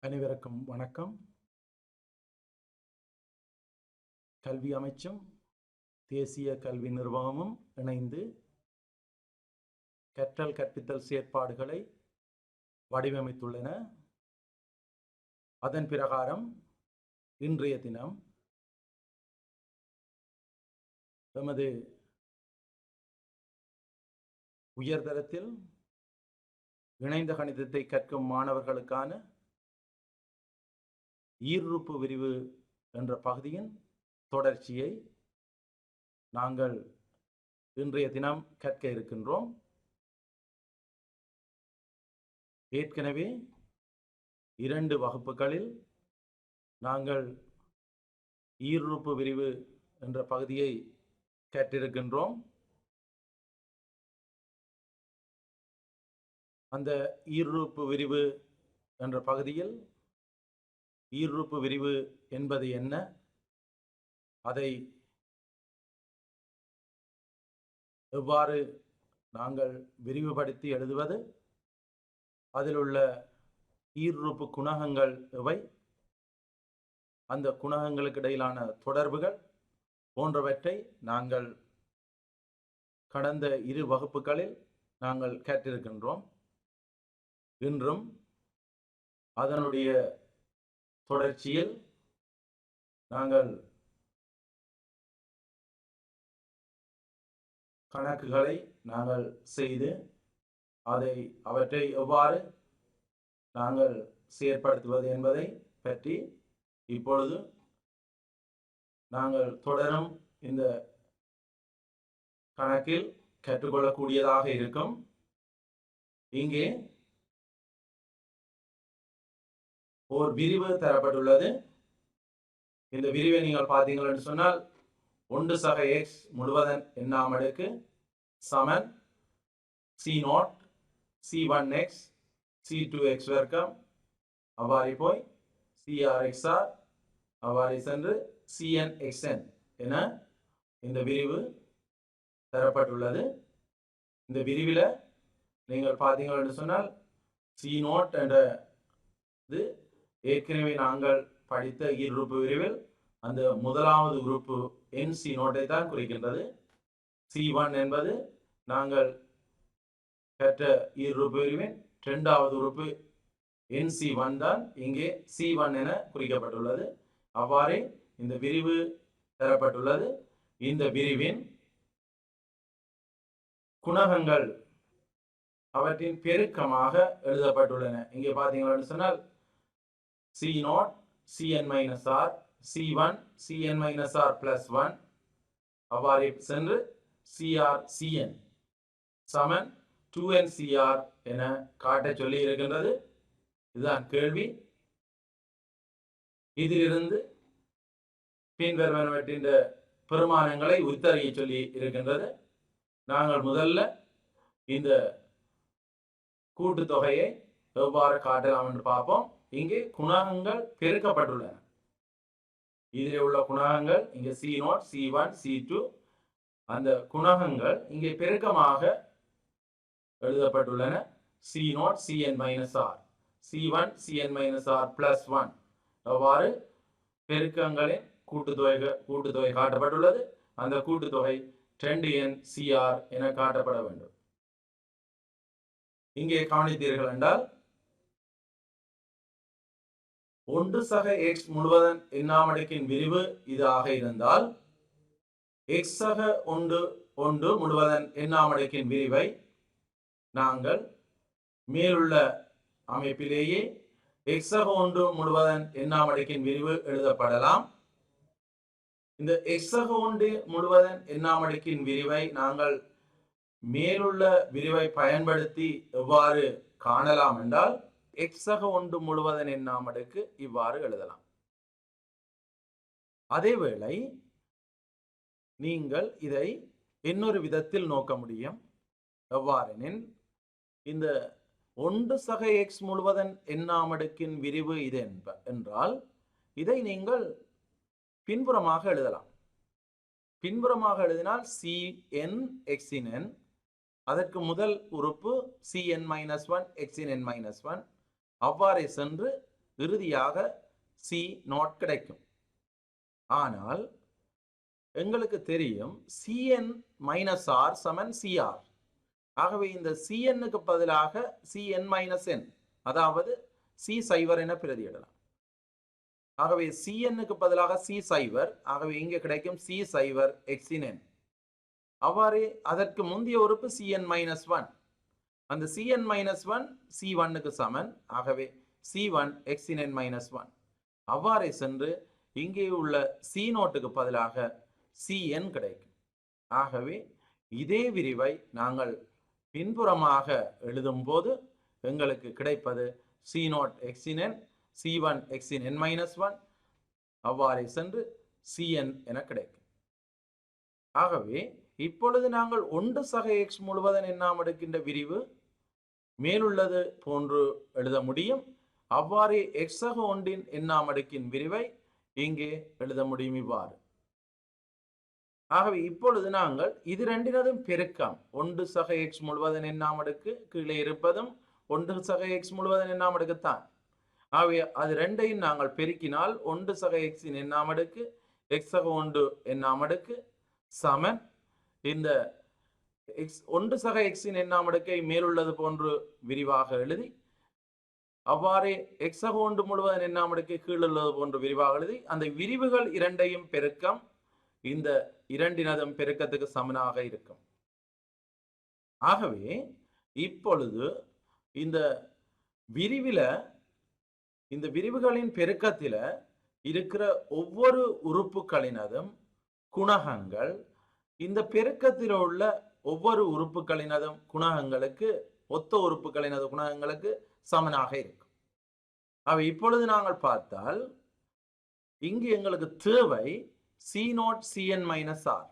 அனைவருக்கும் வணக்கம். கல்வி அமைச்சும் தேசிய கல்வி நிர்வாகமும் இணைந்து கற்றல் கற்பித்தல் செயற்பாடுகளை வடிவமைத்துள்ளன. அதன் பிரகாரம் இன்றைய தினம் எமது உயர்தரத்தில் இணைந்த கணிதத்தை கற்கும் மாணவர்களுக்கான ஈருறுப்பு விரிவு என்ற பகுதியின் தொடர்ச்சியை நாங்கள் இன்றைய தினம் கற்க இருக்கின்றோம். ஏற்கனவே 2 வகுப்புகளில் நாங்கள் ஈருறுப்பு விரிவு என்ற பகுதியை கற்றிருக்கின்றோம். அந்த ஈருறுப்பு விரிவு என்ற பகுதியில் ஈருறுப்பு விரிவு என்பது என்ன, அதை எவ்வாறு நாங்கள் விரிவுபடுத்தி எழுதுவது, அதில் உள்ள ஈருறுப்பு குணகங்கள் எவை, அந்த குணகங்களுக்கு இடையிலான தொடர்புகள் போன்றவற்றை நாங்கள் கடந்த 2 வகுப்புகளில் நாங்கள் கற்றிருக்கின்றோம். இன்றும் அதனுடைய தொடர்ச்சியில் நாங்கள் கணக்குகளை நாங்கள் செய்து அவற்றை எவ்வாறு நாங்கள் செயற்படுத்துவது என்பதை பற்றி இப்பொழுது நாங்கள் தொடரும் இந்த கணக்கில் கற்றுக்கொள்ளக்கூடியதாக இருக்கும். இங்கே ஒரு விரிவு தரப்பட்டுள்ளது. இந்த விரிவை நீங்கள் பார்த்தீங்கள் என்று சொன்னால் 1 சக x முழுவதன் எண்ணாம் அடுக்கு சமன் c0 c1x c2x வர்க்கம் அவ்வாறு போய் crxr அவ்வாறு சென்று cnxn என இந்த விரிவு தரப்பட்டுள்ளது. இந்த விரிவில் நீங்கள் பார்த்தீங்கள் என்று சொன்னால் c0 என்ற இது ஏற்கனவே நாங்கள் படித்த ஈருறுப்பு விரிவில் அந்த முதலாவது உறுப்பு NC0 தான் குறிக்கின்றது. C1 என்பது நாங்கள் பெற்ற ஈருறுப்பு விரிவின் 2வது உறுப்பு NC1 தான் இங்கே C1 என குறிக்கப்பட்டுள்ளது. அவ்வாறே இந்த விரிவு தரப்பட்டுள்ளது. இந்த விரிவின் குணகங்கள் அவற்றின் பெருக்கமாக எழுதப்பட்டுள்ளன. இங்கே பார்த்தீங்கன்னு சொன்னால் C0 Cn-r C1 Cn-r + 1 அவ்வாறு சென்று Cr Cn சமன் 2nCr என காட்ட சொல்லி இருக்கின்றது. இதுதான் கேள்வி. இதிலிருந்து பின்வருவனவற்றின் பெருமானங்களை உத்தறிய சொல்லி இருக்கின்றது. நாங்கள் முதல்ல இந்த கூட்டுத்தொகையை எவ்வாறு காட்டலாம் என்று பார்ப்போம். இங்கே குணகங்கள் பெருக்கப்பட்டுள்ளன. இதில் உள்ள குணகங்கள் இங்கே C0 C1 C2 அந்த குணகங்கள் இங்கே பெருக்கமாக எழுதப்பட்டுள்ளன. C0 Cn-r C1 Cn-r + 1 அவ்வாறு பெருக்கங்களின் கூட்டுத்தொகை காட்டப்பட்டுள்ளது. அந்த கூட்டுத்தொகை 2nCr என காட்டப்பட வேண்டும். இங்கே கவனித்தீர்கள் என்றால் 1 சக x முழுவதன் எண்ணாம் அடுக்கின் விரிவு இதாக இருந்தால் x சக 1 முழுவதன் எண்ணாம் அடுக்கின் விரிவை நாங்கள் மேலுள்ள அமைப்பிலேயே x சக 1 முழுவதன் எண்ணாம் அடுக்கின் விரிவு எழுதப்படலாம். இந்த x சக 1 முழுவதன் எண்ணாம் அடுக்கின் விரிவை நாங்கள் மேலுள்ள விரிவை பயன்படுத்தி எவ்வாறு காணலாம் என்றால் x சக 1 முழுவதன் எண்ணாம் அடுக்கு இவ்வாறு எழுதலாம். அதேவேளை நீங்கள் இதை இன்னொரு விதத்தில் நோக்க முடியும். எவ்வாறெனில் இந்த 1 சக x முழுவதன் எண்ணாம் அடுக்கின் விரிவு இது என்றால் இதை நீங்கள் பின்புறமாக எழுதலாம். பின்புறமாக எழுதினால் Cn xn அதற்கு முதல் உறுப்பு Cn-1 xn-1 அவ்வாறே சென்று இறுதியாக சி நாட் கிடைக்கும். ஆனால் எங்களுக்கு தெரியும் சிஎன் மைனஸ் ஆர் சமன் சிஆர். ஆகவே இந்த சிஎன்னுக்கு பதிலாக சிஎன் மைனஸ் என், அதாவது சி சைவர் என பிரதியிடலாம். ஆகவே சிஎன்னுக்கு பதிலாக சி சைவர், ஆகவே இங்கே கிடைக்கும் சி சைவர் எக்ஸின் என். அவ்வாறு அதற்கு முந்தைய உறுப்பு சிஎன் மைனஸ் ஒன், அந்த சிஎன் மைனஸ் ஒன் சி ஒன்னுக்கு சமன். ஆகவே சி ஒன் எக்ஸின் என் மைனஸ் ஒன். அவ்வாறே சென்று இங்கே உள்ள சி நோட்டுக்கு பதிலாக சிஎன் கிடைக்கும். ஆகவே இதே விரிவை நாங்கள் பின்புறமாக எழுதும் போது எங்களுக்கு கிடைப்பது சி நோட் எக்ஸின் என், சி ஒன் எக்ஸின் என் மைனஸ் ஒன், அவ்வாறே சென்று சிஎன் என கிடைக்கும். ஆகவே இப்பொழுது நாங்கள் 1 சக எக்ஸ் முழுவதன் எண்ணாம் அடுக்கின்ற விரிவு மேலுள்ளது போன்று எழுத முடியும். அவ்வாறே எக்ஸ் சக ஒன்றின் எண்ணாம் அடுக்கின் விரிவை இங்கே எழுத முடியும் இவ்வாறு. ஆகவே இப்பொழுது நாங்கள் இது ரெண்டினதும் பெருக்கம் 1 சக எக்ஸ் முழுவதன் எண்ணாம் அடுக்கு கீழே இருப்பதும் 1 சக எக்ஸ் முழுவதன் எண்ணாம் அடுக்குத்தான். ஆகவே அது ரெண்டையும் நாங்கள் பெருக்கினால் 1 சக எக்ஸின் எண்ணாம் அடுக்கு எக்ஸ் சக 1 எண்ணாம் அடுக்கு சமன் இந்த 1 சக எக்ஸின் எண்ணாம் அடுக்கை மேலுள்ளது போன்று விரிவாக எழுதி, அவ்வாறே எக்ஸ் சக 1 முழுவதன் எண்ணாம் அடுக்கை கீழுள்ளது போன்று விரிவாக எழுதி, அந்த விரிவுகள் இரண்டையும் பெருக்கம் இந்த இரண்டினதும் பெருக்கத்துக்கு சமனாக இருக்கும். ஆகவே இப்பொழுது இந்த விரிவுகளின் பெருக்கத்தில இருக்கிற ஒவ்வொரு உறுப்புகளினதும் குணகங்கள் இந்த பெருக்கத்தில் உள்ள ஒவ்வொரு உறுப்புகளினதும் குணகங்களுக்கு ஒத்த உறுப்புகளினது குணகங்களுக்கு சமனாக இருக்கும். அவை இப்பொழுது நாங்கள் பார்த்தால் இங்கு எங்களுக்கு தேவை C naught Cn minus R.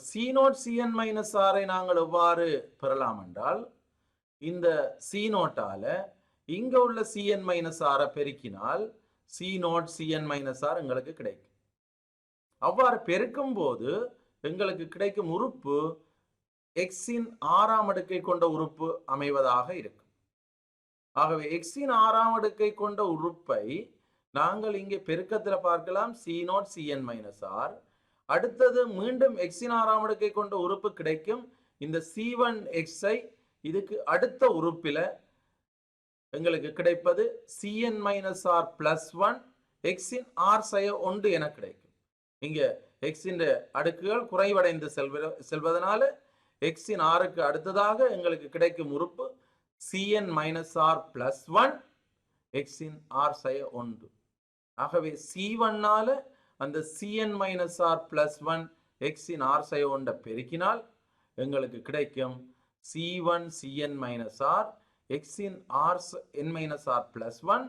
C naught Cn minus ஆரை நாங்கள் எவ்வாறு பெறலாம் என்றால், இந்த சி நோட்டால இங்க உள்ள சிஎன் மைனஸ் ஆரை பெருக்கினால் C naught Cn minus R எங்களுக்கு கிடைக்கும். அவ்வாறு பெருக்கும் போது எங்களுக்கு கிடைக்கும் உறுப்பு எக்ஸின் ஆறாம் அடுக்கை கொண்ட உறுப்பு அமைவதாக இருக்கும். ஆகவே எக்ஸின் ஆறாம் அடுக்கை கொண்ட உறுப்பை நாங்கள் இங்கே பெருக்கத்தில் பார்க்கலாம் C naught Cn minus R. அடுத்தது மீண்டும் எக்ஸின் ஆறாம் அடுக்கை கொண்ட உறுப்பு கிடைக்கும். இந்த C1 எக்ஸை இதுக்கு அடுத்த உறுப்பில் எங்களுக்கு கிடைப்பது Cn மைனஸ் ஆர் பிளஸ் 1 எக்ஸின் ஆர் சய 1 என கிடைக்கும். இங்க எக்ஸின் அடுக்குகள் குறைவடைந்து செல்வதனால எக்ஸின் ஆருக்கு அடுத்ததாக எங்களுக்கு கிடைக்கும் உறுப்பு Cn மைனஸ் ஆர் பிளஸ் 1 எக்ஸின் ஆர் சய 1. ஆகவே C1 அந்த Cn மைனஸ் ஆர் பிளஸ் 1 எக்ஸின் ஆர் சய 1 பெருக்கினால் எங்களுக்கு கிடைக்கும் C1 Cn மைனஸ் ஆர் எக்ஸின் R n minus R plus 1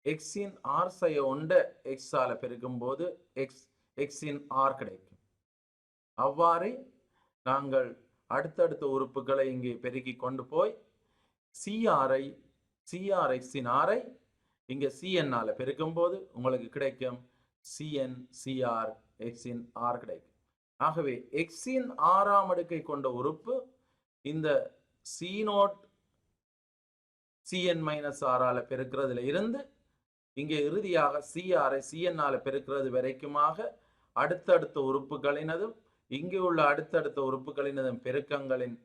எக்ஸின் ஆர் சய 1 எக்ஸால பெருக்கும் போது எக்ஸின் ஆர் கிடைக்கும். அவ்வாறு நாங்கள் அடுத்தடுத்த உறுப்புகளை இங்கே பெருக்கி கொண்டு போய் சிஆர் எக்ஸின் ஆரை இங்கே சிஎன்னால பெருக்கும் போது உங்களுக்கு கிடைக்கும் சிஎன் சிஆர் எக்ஸின் ஆர் கிடைக்கும். ஆகவே எக்ஸின் ஆறாம் அடுக்கை கொண்ட உறுப்பு இந்த சி நோட் சிஎன் மைனஸ் ஆரால பெருக்கிறதுல இருந்து இங்கே இறுதியாக சிஆரை சிஎன்னால பெருக்கிறது வரைக்குமாக அடுத்தடுத்த உறுப்புகளினதும் இங்கே உள்ள அடுத்தடுத்த உறுப்புகளினதும் பெருக்கங்களின்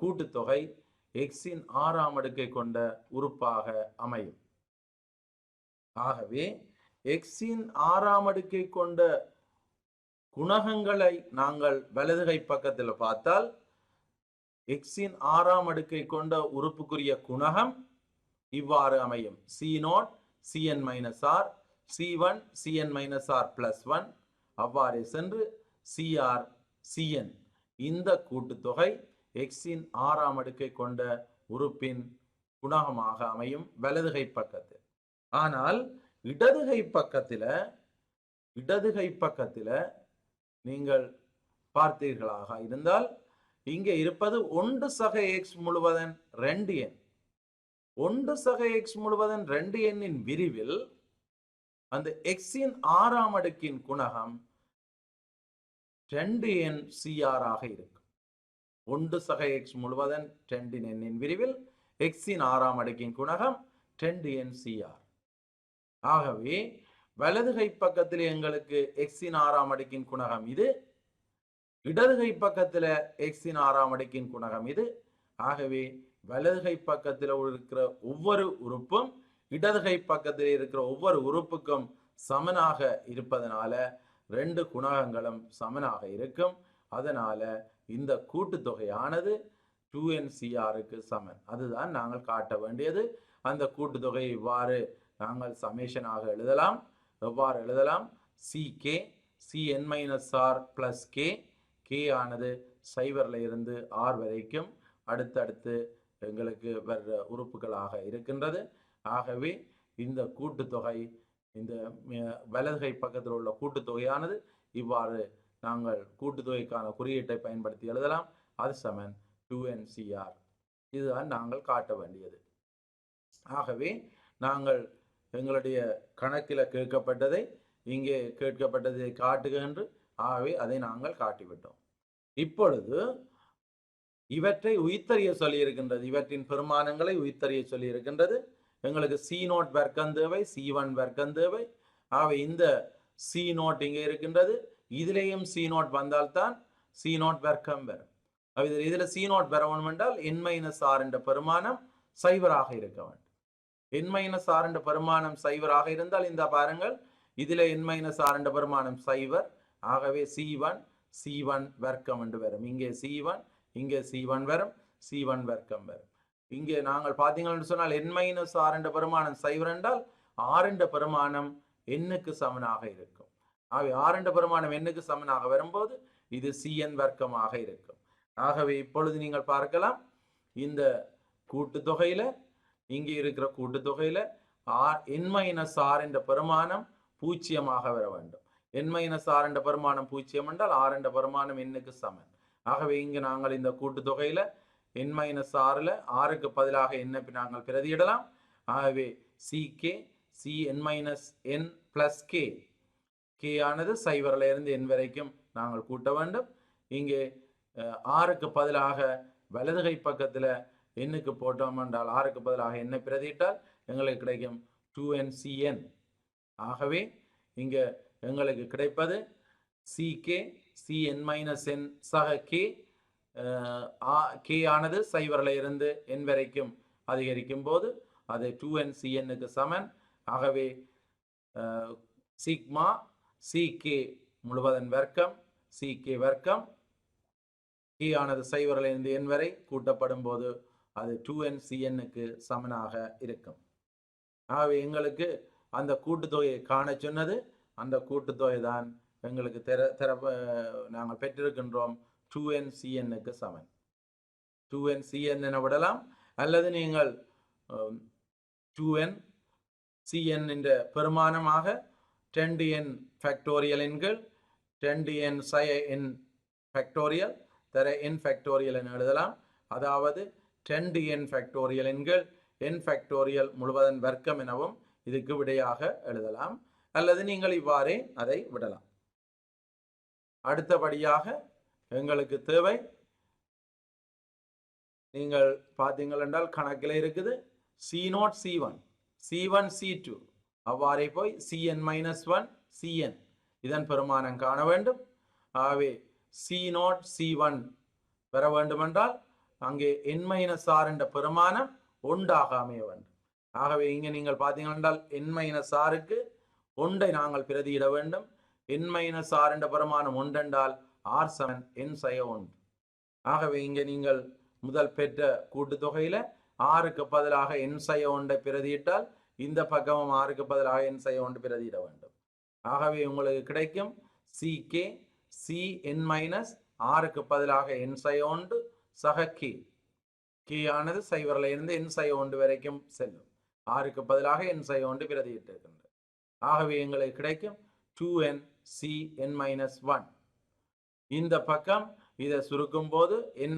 கூட்டுத்தொகை எக்ஸின் ஆறாம் அடுக்கை கொண்ட உறுப்பாக அமையும். ஆகவே எக்ஸின் ஆறாம் அடுக்கை கொண்ட குணகங்களை நாங்கள் வலதுகை பக்கத்தில் பார்த்தால் எக்ஸின் ஆறாம் அடுக்கை கொண்ட உறுப்புக்குரிய குணகம் இவ்வாறு அமையும். C0 Cn minus R, C1 Cn minus R plus 1, அவ்வாறே சென்று Cr Cn. இந்த கூட்டுத்தொகை எக்ஸின் ஆறாம் அடுக்கை கொண்ட உறுப்பின் குணகமாக அமையும் வலதுகை பக்கத்தில். ஆனால் இடதுகை பக்கத்தில் நீங்கள் பார்த்தீர்களாக இருந்தால் இங்கே இருப்பது 1 சக எக்ஸ் முழுவதன் 2 எண். 1 சக எக்ஸ் முழுவதன் 2 எண்ணின் விரிவில் அந்த எக்ஸின் ஆறாம் அடுக்கின் குணகம் 2 எண் சிஆர் ஆக இருக்கும். 1 சக எக்ஸ் முழுவதன் 2 எண்ணின் விரிவில் எக்ஸின் ஆறாம் அடுக்கின் குணகம் 2 எண் சிஆர். ஆகவே வலது கை பக்கத்தில் எங்களுக்கு எக்ஸின் 6ஆம் அடுக்கின் குணகம் இது, இடது கை பக்கத்தில் எக்ஸின் 6ஆம் அடுக்கின் குணகம் இது. ஆகவே வலது கை பக்கத்தில் இருக்கிற ஒவ்வொரு உறுப்பும் இடது கை பக்கத்தில் இருக்கிற ஒவ்வொரு உறுப்புக்கும் சமனாக இருப்பதனால ரெண்டு குணகங்களும் சமனாக இருக்கும். அதனால இந்த கூட்டுத்தொகையானது 2NCRக்கு சமன். அதுதான் நாங்கள் காட்ட வேண்டியது. அந்த கூட்டுத்தொகை இவ்வாறு நாங்கள் சமேஷனாக எழுதலாம். எவ்வாறு எழுதலாம்? CK CN-R plus K, K ஆனது 0ல இருந்து R வரைக்கும் அடுத்தடுத்து எங்களுக்கு வர்ற உறுப்புகளாக இருக்கின்றது. ஆகவே இந்த கூட்டுத்தொகை, இந்த வலதுகை பக்கத்தில் உள்ள கூட்டுத்தொகையானது இவ்வாறு நாங்கள் கூட்டுத்தொகைக்கான குறியீட்டை பயன்படுத்தி எழுதலாம். அது சமன் 2NCR. இதுதான் நாங்கள் காட்ட வேண்டியது. ஆகவே நாங்கள் எங்களுடைய கணக்கில் கேட்கப்பட்டதை இங்கே கேட்கப்பட்டதை காட்டுக என்று, ஆகவே அதை நாங்கள் காட்டிவிட்டோம். இப்பொழுது இவற்றை உயிர்த்தறிய சொல்லி இருக்கின்றது. இவற்றின் பெருமானங்களை உயிர்த்தறிய சொல்லி இருக்கின்றது. எங்களுக்கு C0 வர்க்கம் தேவை, C1 வர்க்கம் தேவை. ஆகவே இந்த C0 இங்கே இருக்கின்றது. இதிலேயும் C0 வந்தால்தான் C0 வர்க்கம் வரும். இதுல C0 வர வேண்டும் என்றால் N-R என்ற பெருமானம் 0ஆக இருக்க வேண்டும். N-R என்ற பெருமானம் 0ஆக இருந்தால் இந்த பாருங்கள், இதில் N-R என்ற பெருமானம் 0. ஆகவே C1 வர்க்கம் என்று வரும். இங்கே C1, இங்கே C1 வரும், C1 வர்க்கம் வரும். இங்கே நாங்கள் பார்த்தீங்கன்னு சொன்னால் N-R என்ற பெருமானம் 0 என்றால் R என்ற பெருமானம் Nக்கு சமனாக இருக்கும். ஆகவே R என்ற பெருமானம் Nக்கு சமனாக வரும்போது இது Cn வர்க்கமாக இருக்கும். ஆகவே இப்பொழுது நீங்கள் பார்க்கலாம், இந்த கூட்டுத்தொகையில இங்கே இருக்கிற கூட்டுத்தொகையில N-R என்ற பெருமானம் 0ஆக வர வேண்டும். N-R என்ற பெருமானம் 0 என்றால் R என்ற பெருமானம் Nக்கு சமன். ஆகவே இங்கு நாங்கள் இந்த கூட்டுத்தொகையில N-Rல Rக்கு பதிலாக N நாங்கள் பிரதியிடலாம். ஆகவே CK CN-N plus K, K ஆனது 0ல இருந்து N வரைக்கும் நாங்கள் கூட்ட வேண்டும். இங்கே Rக்கு பதிலாக வலதுகை பக்கத்தில் Nக்கு போட்டோம் என்றால் Rக்கு பதிலாக N பிரதியிட்டால் எங்களுக்கு கிடைக்கும் 2NCN. ஆகவே இங்கே எங்களுக்கு கிடைப்பது CK CN-N சக K, K ஆனது 0ல இருந்து N வரைக்கும் அதிகரிக்கும் போது அது 2NCNக்கு சமன். ஆகவே சிக்மா CK முழுவதன் வர்க்கம் CK வர்க்கம், K ஆனது 0ல இருந்து N வரை கூட்டப்படும் போது அது 2NCNக்கு சமனாக இருக்கும். ஆகவே எங்களுக்கு அந்த கூட்டுத்தொகையை காண சொன்னது. அந்த கூட்டுத்தொகை தான் எங்களுக்கு நாங்கள் பெற்றிருக்கின்றோம் 2NCNக்கு சமன். 2NCN என விடலாம், அல்லது நீங்கள் 2NCN என்ற பெருமானமாக 10n ஃபேக்டோரியல் எண்கள் 10n n ஃபேக்டோரியல் தர n ஃபேக்டோரியல் என எழுதலாம். அதாவது 10n ஃபேக்டோரியல் எண்கள் n ஃபேக்டோரியல் முழுவதன் வர்க்கம் எனவும் இதுக்கு விடையாக எழுதலாம், அல்லது நீங்கள் இவ்வாறே அதை விடலாம். அடுத்தபடியாக எங்களுக்கு தேவை, நீங்கள் பார்த்தீங்கள் என்றால் கணக்கில் இருக்குது C0 C1 C1 C2, அவ்வாறே போய் Cn-1 Cn இதன் பெருமானம் காண வேண்டும். ஆகவே C0 C1 பெற வேண்டுமென்றால் அங்கே N-R என்ற பெருமானம் ஒன்றாக அமைய வேண்டும். ஆகவே இங்கே நீங்கள் பார்த்தீங்கள் என்றால் N-Rக்கு ஒன்றை நாங்கள் பிரதியிட வேண்டும். N-R என்ற பெருமானம் ஒன்றென்றால் R சமன் N-1. ஆகவே இங்கே நீங்கள் முதல் பெற்ற கூட்டுத்தொகையில Rக்கு பதிலாக N-1 பிரதியிட்டால் இந்த பக்கமும் Rக்கு பதிலாக N-1 பிரதியிட வேண்டும். ஆகவே உங்களுக்கு கிடைக்கும் CK Cn-Rக்கு பதிலாக N-1 சக K, K ஆனது 0ல இருந்து N-1 வரைக்கும் செல்லும். Rக்கு பதிலாக N-1 பிரதியிட்டு இருக்கின்றது. ஆகவே எங்களுக்கு கிடைக்கும் 2NCn-1. இந்த பக்கம் இதை சுருக்கும் போது n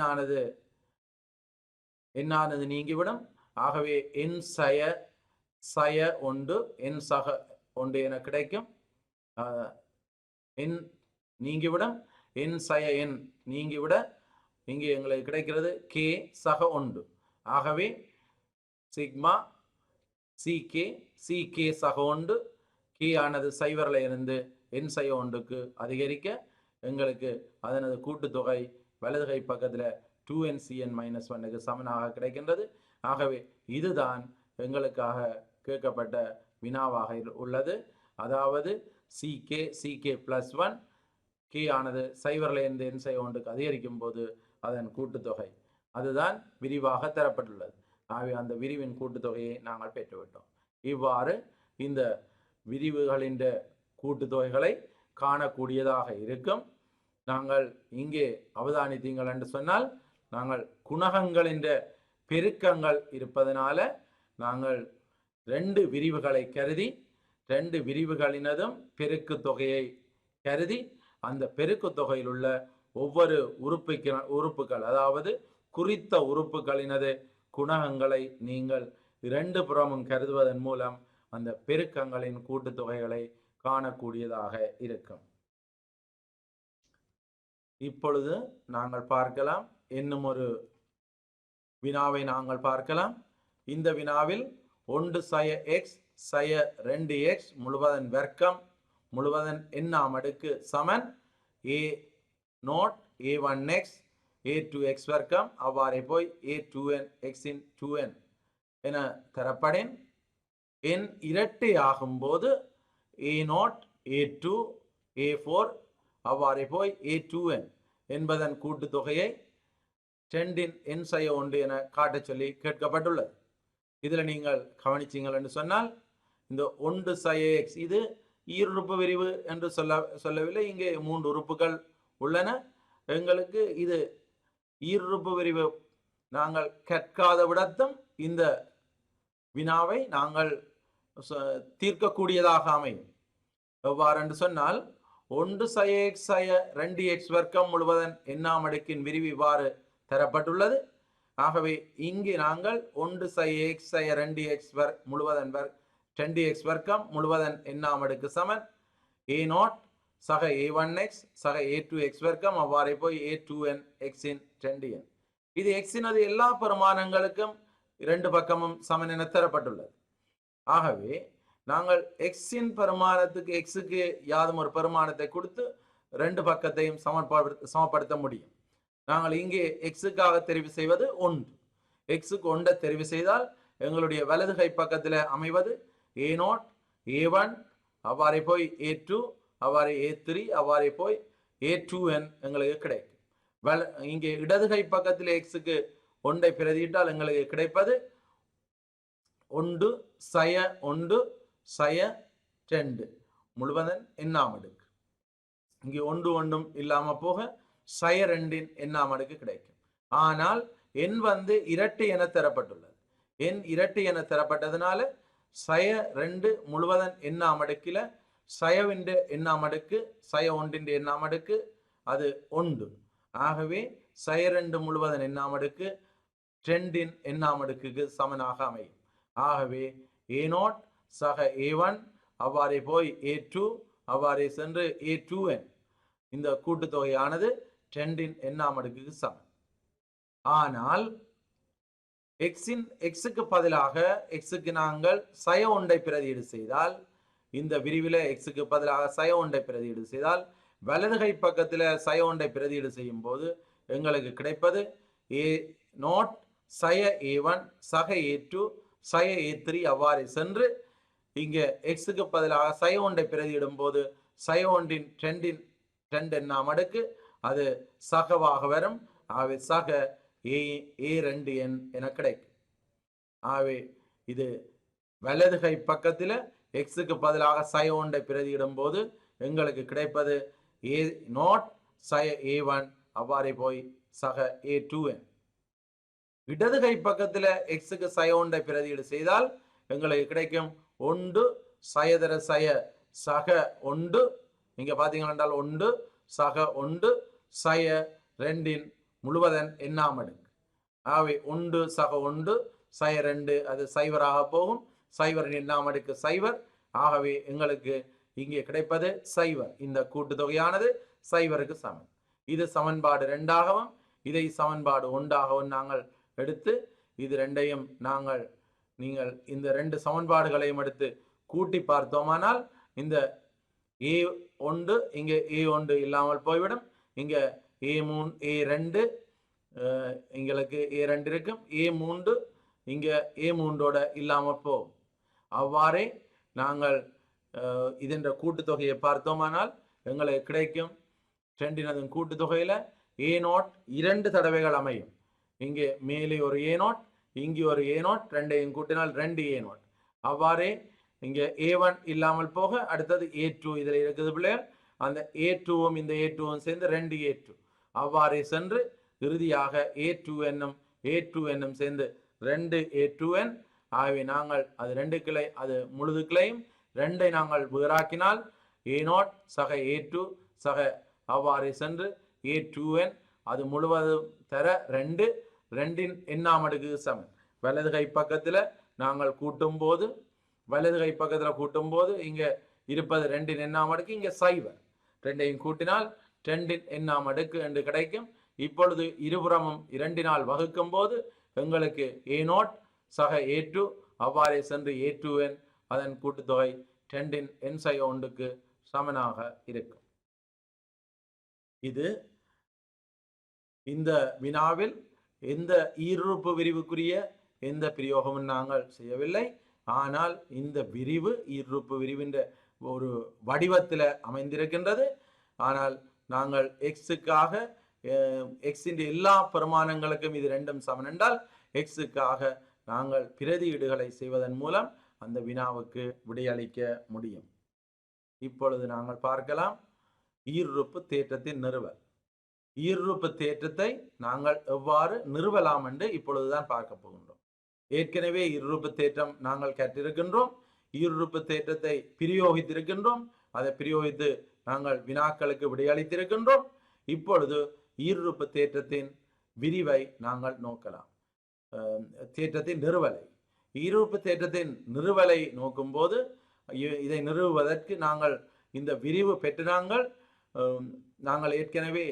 ஆனது நீங்கிவிடும். ஆகவே n சய 1 n சக 1 என கிடைக்கும். n நீங்கிவிடும், n சய n நீங்கிவிட இங்கே எங்களுக்கு கிடைக்கிறது K சக 1. ஆகவே சிக்மா ck சக ஒன்று k ஆனது சைவரில் இருந்து என் சை ஒன்றுக்கு அதிகரிக்க எங்களுக்கு அதனது கூட்டுத்தொகை வலது கை பக்கத்தில் 2n(cn-1) சமனாக கிடைக்கின்றது. ஆகவே இதுதான் எங்களுக்காக கேட்கப்பட்ட வினாவாக உள்ளது. அதாவது ck +1 k ஆனது சைவரில் இருந்து என் சை ஒன்றுக்கு அதிகரிக்கும் போது அதன் கூட்டுத்தொகை அதுதான் விரிவாக தரப்பட்டுள்ளது. ஆகவே அந்த விரிவின் கூட்டுத்தொகையை நாங்கள் பெற்றுவிட்டோம். இவ்வாறு இந்த விரிவுகளின் கூட்டுத்தொகைகளை காணக்கூடியதாக இருக்கும். நாங்கள் இங்கே அவதானித்தீங்கள் என்று சொன்னால் நாங்கள் குணகங்களின் பெருக்கங்கள் இருப்பதனால நாங்கள் 2 விரிவுகளை கருதி 2 விரிவுகளினதும் பெருக்கு தொகையை கருதி அந்த பெருக்கு தொகையில் உள்ள ஒவ்வொரு உறுப்புகள் அதாவது குறித்த உறுப்புகளினது குணகங்களை நீங்கள் 2 புறமும் கருதுவதன் மூலம் அந்த பெருக்கங்களின் கூட்டுத்தொகைகளை காணக்கூடியதாக இருக்கும். இப்பொழுது நாங்கள் பார்க்கலாம், இன்னும் ஒரு வினாவை நாங்கள் பார்க்கலாம். இந்த வினாவில் 1 சய x சய 2x முழுவதன் வர்க்கம் முழுவதன் எண்ணாம் அடுக்கு சமன் a0 a1x a2x வர்க்கம் அவ்வாறே போய் a2n x-இன் 2n என தரப்படின் n இரட்டை ஆகும்போது a0 a2 a4 அவ்வாறே போய் a2n என்பதன் கூட்டுத்தொகையை 2 n சய 1 என காட்டச் சொல்லி கேட்கப்பட்டுள்ளது. இதில் நீங்கள் கவனிச்சீங்கள் என்று சொன்னால் இந்த 1 சய x இது ஈருறுப்பு விரிவு என்று சொல்லவில்லை. இங்கே 3 உறுப்புகள் உள்ளன. எங்களுக்கு இது ஈருறுப்பு விரிவு நாங்கள் கற்காத விடத்தும் இந்த வினாவை நாங்கள் தீர்க்கக்கூடியதாக அமையும். எவ்வாறு என்று சொன்னால் 1 சய x சய 2x வர்க்கம் முழுவதன் எண்ணாம் அடுக்கின் விரிவு இவ்வாறு தரப்பட்டுள்ளது. ஆகவே இங்கே நாங்கள் 1 சய x சய 2x முழுவதன் 2x வர்க்கம் முழுவதன் எண்ணாம் அடுக்கு சமன் a0 சக a1x சக a2x வர்க்கம் அவ்வாறே போய் a2n x-இன் 2n. இது x-இனது எல்லா பெருமானங்களுக்கும் 2 பக்கமும் சமன் என தரப்பட்டுள்ளது. ஆகவே நாங்கள் x-இன் பெருமானத்துக்கு x-க்கு யாதும் ஒரு பெருமானத்தை கொடுத்து 2 பக்கத்தையும் சமப்படுத்த முடியும். நாங்கள் இங்கே x-க்காக தெரிவு செய்வது 1. x-க்கு 1 தெரிவு செய்தால் எங்களுடைய வலது கை பக்கத்தில் அமைவது a0 a1 அவ்வாறே போய் a2 அவ்வாறே a3 அவ்வாறே போய் a2n எங்களுக்கு கிடைக்கும். இங்கே இடது கை பக்கத்தில் x-க்கு 1 பிரதியிட்டால் எங்களுக்கு கிடைப்பது 1 சய 1 சய 2 முழுவதன் எண்ணாம் அடுக்கு. இங்கே 1 1 இல்லாம போக சய 2 எண்ணாம் அடுக்கு கிடைக்கும். ஆனால் n வந்து இரட்டை என தரப்பட்டுள்ளது. n இரட்டை என தரப்பட்டதனால சய 2 முழுவதன் எண்ணாம் அடுக்கில சயவின் எண்ணாம் அடுக்கு சய 1 எண்ணாம் அடுக்கு அது 1. ஆகவே சய 2 முழுவதன் எண்ணாம் அடுக்கு 2 எண்ணாம் அடுக்குக்கு சமனாக அமையும். ஆகவே a0 சக a1 அவ்வாறே போய் a2 அவ்வாறே சென்று a2n இந்த கூட்டுத்தொகையானது 2 எண்ணாம் அடுக்குக்கு சமம். ஆனால் x-க்கு பதிலாக x-க்கு நாங்கள் சய 1 பிரதியீடு செய்தால் இந்த விரிவில் x-க்கு பதிலாக சய 1 பிரதியீடு செய்தால் வலது கை பக்கத்தில் சய 1 பிரதியீடு செய்யும் போது எங்களுக்கு கிடைப்பது a0 சய a1 சக a2 சய a3 அவ்வாறே சென்று இங்கே x-க்கு பதிலாக சய 1 பிரதியிடும் போது சய 1 2 எண்ணாம் அடுக்கு அது சகவாக வரும். ஆகவே சக a2n என கிடைக்கும். ஆகவே இது வலது கை பக்கத்தில் x-க்கு பதிலாக சய 1 பிரதியிடும் போது எங்களுக்கு கிடைப்பது a0 சய a1 அவ்வாறே போய் சக a2n. இடது கை பக்கத்தில் x-க்கு சய 1 பிரதியீடு செய்தால் எங்களுக்கு கிடைக்கும் 1 சயதர சய சக 1 இங்க பாத்தீங்கன்னா 1 சக 1 சய 2 முழுவதன் எண்ணாம் அடுக்கு. ஆகவே 1 சக 1 சய 2 அது சைவராக போகும். சைவரின் எண்ணாம் அடுக்கு சைவர். ஆகவே எங்களுக்கு இங்கே கிடைப்பது சைவர். இந்த கூட்டுத்தொகையானது சைவருக்கு சமன். இது சமன்பாடு 2ஆகவும் இதை சமன்பாடு 1ஆகவும் நாங்கள் எடுத்து இது 2ஐயும் நாங்கள் நீங்கள் இந்த ரெண்டு சமன்பாடுகளையும் எடுத்து கூட்டி பார்த்தோமானால் இந்த A1 இங்கே A1 இல்லாமல் போய்விடும். இங்க A2 எங்களுக்கு A2 இருக்கும். A3 இங்க A3ஓட இல்லாமல் போகும். அவ்வாறே நாங்கள் இதன் கூட்டுத்தொகையை பார்த்தோமானால் எங்களுக்கு கிடைக்கும் ரெண்டினதும் கூட்டுத்தொகையில A0 2 தடவைகள் அமையும். இங்கே மேலே ஒரு A0, இங்கே ஒரு A0, ரெண்டையும் கூட்டினால் 2 A0. அவ்வாறே இங்கே A1 இல்லாமல் போக அடுத்தது A2 இதில் இருக்குது பிள்ளைகள். அந்த A2வும் இந்த A2வும் சேர்ந்து 2 A2. அவ்வாறே சென்று இறுதியாக A2N சேர்ந்து 2 A2N. ஆகவே நாங்கள் அது 2 கிளை, அது முழுது கிளையும் 2ஐ நாங்கள் வேறாக்கினால் A0 சக A2 சக அவ்வாறே சென்று A2N அது முழுவதும் தர 2 2இன் எண்ணாம் அடுக்கு சமன். வலது கை பக்கத்தில் நாங்கள் கூட்டும் போது இங்க இருப்பது 2இன் எண்ணாம் அடுக்கு, இங்க 0. 2ஐயும் கூட்டினால் 2இன் எண்ணாம் அடுக்கு என்று கிடைக்கும். இப்பொழுது இருபுறமும் 2இனால் வகுக்கும் போது எங்களுக்கு A0 சக A2 அவ்வாறே சென்று A2N அதன் கூட்டுத்தொகை 2இன் N/1க்கு சமனாக இருக்கும். இது இந்த வினாவில் எந்த ஈருறுப்பு விரிவுக்குரிய எந்த பிரயோகமும் நாங்கள் செய்யவில்லை. ஆனால் இந்த விரிவு ஈருறுப்பு விரிவின் ஒரு வடிவத்தில் அமைந்திருக்கின்றது. ஆனால் நாங்கள் எக்ஸுக்காக எக்ஸின் எல்லா பெருமானங்களுக்கும் இது ரெண்டும் சமன் என்றால் எக்ஸுக்காக நாங்கள் பிரதியீடுகளை செய்வதன் மூலம் அந்த வினாவுக்கு விடையளிக்க முடியும். இப்பொழுது நாங்கள் பார்க்கலாம் ஈருறுப்பு தேற்றத்தின் நிறுவல். ஈருறுப்பு தேற்றத்தை நாங்கள் எவ்வாறு நிறுவலாம் என்று இப்பொழுதுதான் பார்க்க போகின்றோம். ஏற்கனவே ஈருறுப்பு தேற்றம் நாங்கள் கற்றிருக்கின்றோம். ஈருறுப்பு தேற்றத்தை பிரயோகித்திருக்கின்றோம். அதை பிரயோகித்து நாங்கள் வினாக்களுக்கு விடையளித்திருக்கின்றோம். இப்பொழுது ஈருறுப்பு தேற்றத்தின் விரிவை நாங்கள் நோக்கலாம். தேற்றத்தின் நிறுவலை, ஈருறுப்பு தேற்றத்தின் நிறுவலை நோக்கும் போது இதை நிறுவுவதற்கு நாங்கள் இந்த விரிவு பெற்று நாங்கள் ஏற்கனவே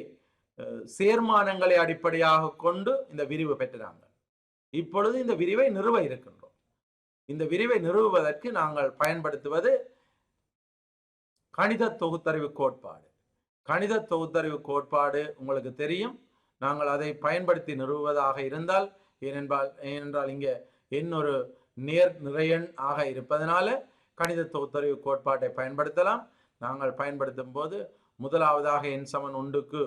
சேர்மானங்களை அடிப்படையாக கொண்டு இந்த விரிவு பெற்றாங்க. இப்பொழுது இந்த விரிவை நிறுவ இருக்கின்றோம். இந்த விரிவை நிறுவுவதற்கு நாங்கள் பயன்படுத்துவது கணித தொகுத்தறிவு கோட்பாடு. கணித தொகுத்தறிவு கோட்பாடு உங்களுக்கு தெரியும். நாங்கள் அதை பயன்படுத்தி நிறுவுவதாக இருந்தால், ஏனென்றால் இங்கே ஒரு நேர் நிறையன் ஆக இருப்பதனால கணித தொகுத்தறிவு கோட்பாட்டை பயன்படுத்தலாம். நாங்கள் பயன்படுத்தும் போது முதலாவதாக N=1க்கு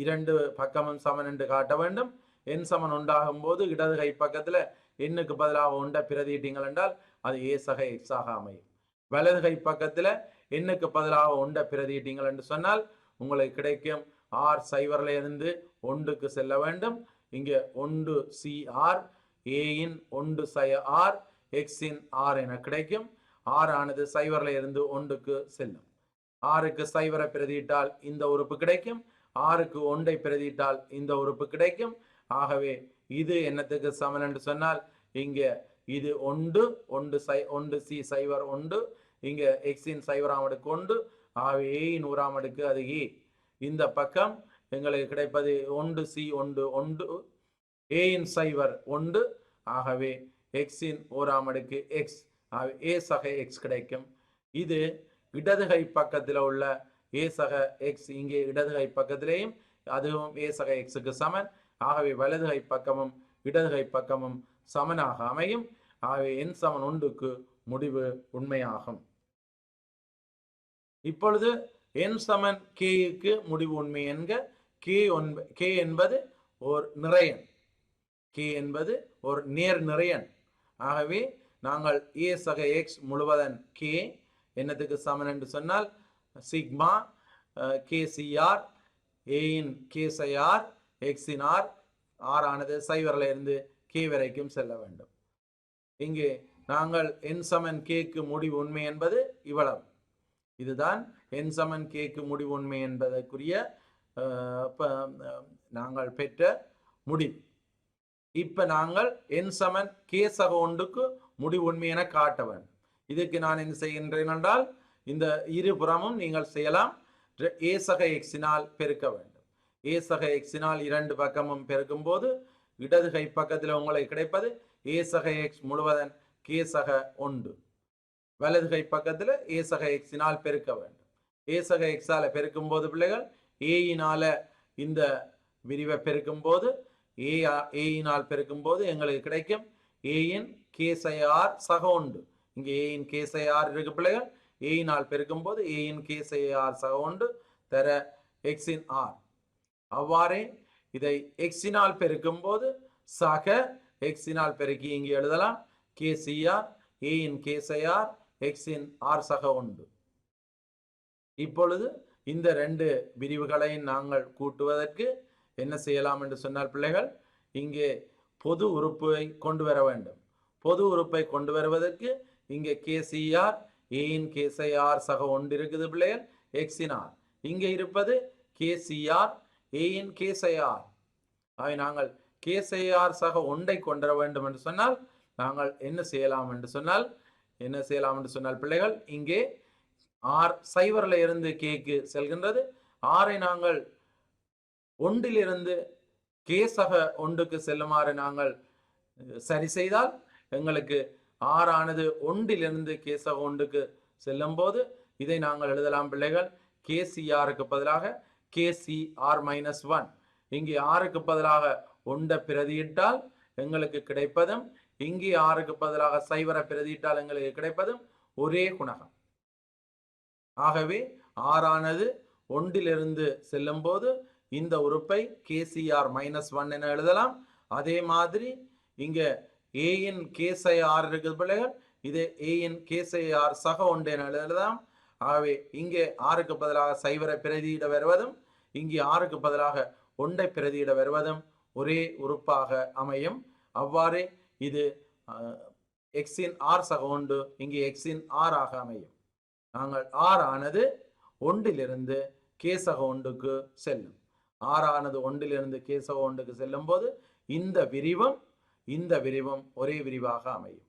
2 பக்கமும் சமன் என்று காட்ட வேண்டும். N=1 ஆகும் போது இடது கை பக்கத்தில் எண்ணுக்கு பதிலாக 1 பிரதியிட்டீங்கள் என்றால் அது A சக X ஆக அமையும். வலது கை பக்கத்தில் எண்ணுக்கு பதிலாக 1 பிரதியிட்டீங்கள் என்று சொன்னால் உங்களுக்கு கிடைக்கும் R 0ல இருந்து 1க்கு செல்ல வேண்டும். இங்கே 1CR A-இன் 1R X-இன் R என கிடைக்கும். R ஆனது 0ல இருந்து 1க்கு செல்லும். Rக்கு 0 பிரதியிட்டால் இந்த உறுப்பு கிடைக்கும். Rக்கு 1ஐ பிரதியிட்டால் இந்த உறுப்பு கிடைக்கும். ஆகவே இது என்னத்துக்கு சமன் என்று சொன்னால் இங்கே இது 1C01 இங்க X-இன் 0ஆம் அடுக்கு 1. ஆகவே A-இன் 1ஆம் அடுக்கு அது A. இந்த பக்கம் எங்களுக்கு கிடைப்பது 1C11 A-இன் 0 1. ஆகவே X-இன் 1ஆம் அடுக்கு X. ஆகவே A சக X கிடைக்கும். இது இடது கை பக்கத்தில் உள்ள A சக X இங்கே இடது கை பக்கத்திலேயும் அதுவும் A சக Xக்கு சமன். ஆகவே வலது கை பக்கமும் இடது கை பக்கமும் சமனாக அமையும். ஆகவே N=1க்கு முடிவு உண்மையாகும். இப்பொழுது N=Kக்கு முடிவு உண்மை என்க. K என்பது ஒரு நிறையன். K என்பது ஒரு நேர் நிறையன். ஆகவே நாங்கள் A சக X முழுவதன் K என்னத்துக்கு சமன் என்று சொன்னால் sigma KCR A-இன் K∅R X-இன் R. R ஆனது 0ல இருந்து K வரைக்கும் செல்ல வேண்டும். இங்கே நாங்கள் N=Kக்கு முடிவு உண்மை என்பது இவ்வளவு. இதுதான் N=Kக்கு முடிவு உண்மை என்பதற்குரிய நாங்கள் பெற்ற முடிவு. இப்ப நாங்கள் N=K∅1க்கு முடிவு உண்மை என காட்ட வேண்டும். இதுக்கு நான் என்ன செய்கின்றேன் என்றால் இந்த இருபுறமும் நீங்கள் செய்யலாம். A சக X-இனால் பெருக்க வேண்டும். A சக X-இனால் 2 பக்கமும் பெருக்கும் போது இடது கை பக்கத்தில் உங்களுக்கு கிடைப்பது a சக x முழுவதன் k சக 1. வலது கை பக்கத்தில் a சக x-னால் பெருக்க வேண்டும். a சக x-ஆல பெருக்கும் போது பிள்ளைகள் a-யினால இந்த விரிவை பெருக்கும் போது a-யினால் பெருக்கும் போது எங்களுக்கு கிடைக்கும் a-ன் k சக r சக 1. இங்கே a-ன் k சக r இருக்கு பிள்ளைகள். a-யினால் பெருக்கும் போது a-ன் k சக r சக 1 தர x-ன் r. அவ்வாறே இதை x-னால் பெருக்கும் போது சக x-னால் பெருக்கி இங்கே எழுதலாம் kcr a-ன் k சக r x-ன் r சக 1. இப்பொழுது இந்த ரெண்டு விரிவுகளையும் நாங்கள் கூட்டுவதற்கு என்ன செய்யலாம் என்று சொன்னால் பிள்ளைகள், இங்கே பொது உறுப்பை கொண்டு வர வேண்டும். பொது உறுப்பை கொண்டு வருவதற்கு இங்கே kcr a-ன் k சக r சக 1 இருக்குது பிள்ளைகள் x-ன் r. இங்கே இருப்பது kcr a-ன் k சக r. ஆகவே நாங்கள் k சக r சக 1 கொண்டு வர வேண்டும் என்று சொன்னால் நாங்கள் என்ன செய்யலாம் என்று சொன்னால் பிள்ளைகள், இங்கே r சைவரில் இருந்து k-க்கு செல்கின்றது. r-ஐ நாங்கள் 1-லிருந்து k சக 1-க்கு செல்லுமாறு நாங்கள் சரி செய்தால் எங்களுக்கு r ஆனது 1-லிருந்து k சக 1-க்கு செல்லும் போது இதை நாங்கள் எழுதலாம் பிள்ளைகள் kcr-க்கு பதிலாக kcr-1. இங்கே r-க்கு பதிலாக 1 பிரதியிட்டால் எங்களுக்கு கிடைப்பதும், இங்கே r-க்கு பதிலாக 0 பிரதியிட்டால் எங்களுக்கு கிடைப்பதும் ஒரே குணகம். ஆகவே r ஆனது 1-லிருந்து செல்லும் போது இந்த உறுப்பை kcr-1 என எழுதலாம். அதே மாதிரி இங்க a-ன் k சக r இருக்குது பிள்ளைகள், இது a-ன் k சக r சக 1 என எழுதலாம். ஆகவே இங்கே r-க்கு பதிலாக 0 பிரதியிட வருவதும், இங்கே r-க்கு பதிலாக 1 பிரதியிட வருவதும் ஒரே உறுப்பாக அமையும். அவ்வாறே இது x-ன் r சக 1 இங்கே x-ன் r ஆக அமையும். நாங்கள் r ஆனது 1-லிருந்து k சக 1-க்கு செல்லும். r ஆனது 1-லிருந்து k சக 1-க்கு செல்லும் போது இந்த விரிவும் ஒரே விரிவாக அமையும்.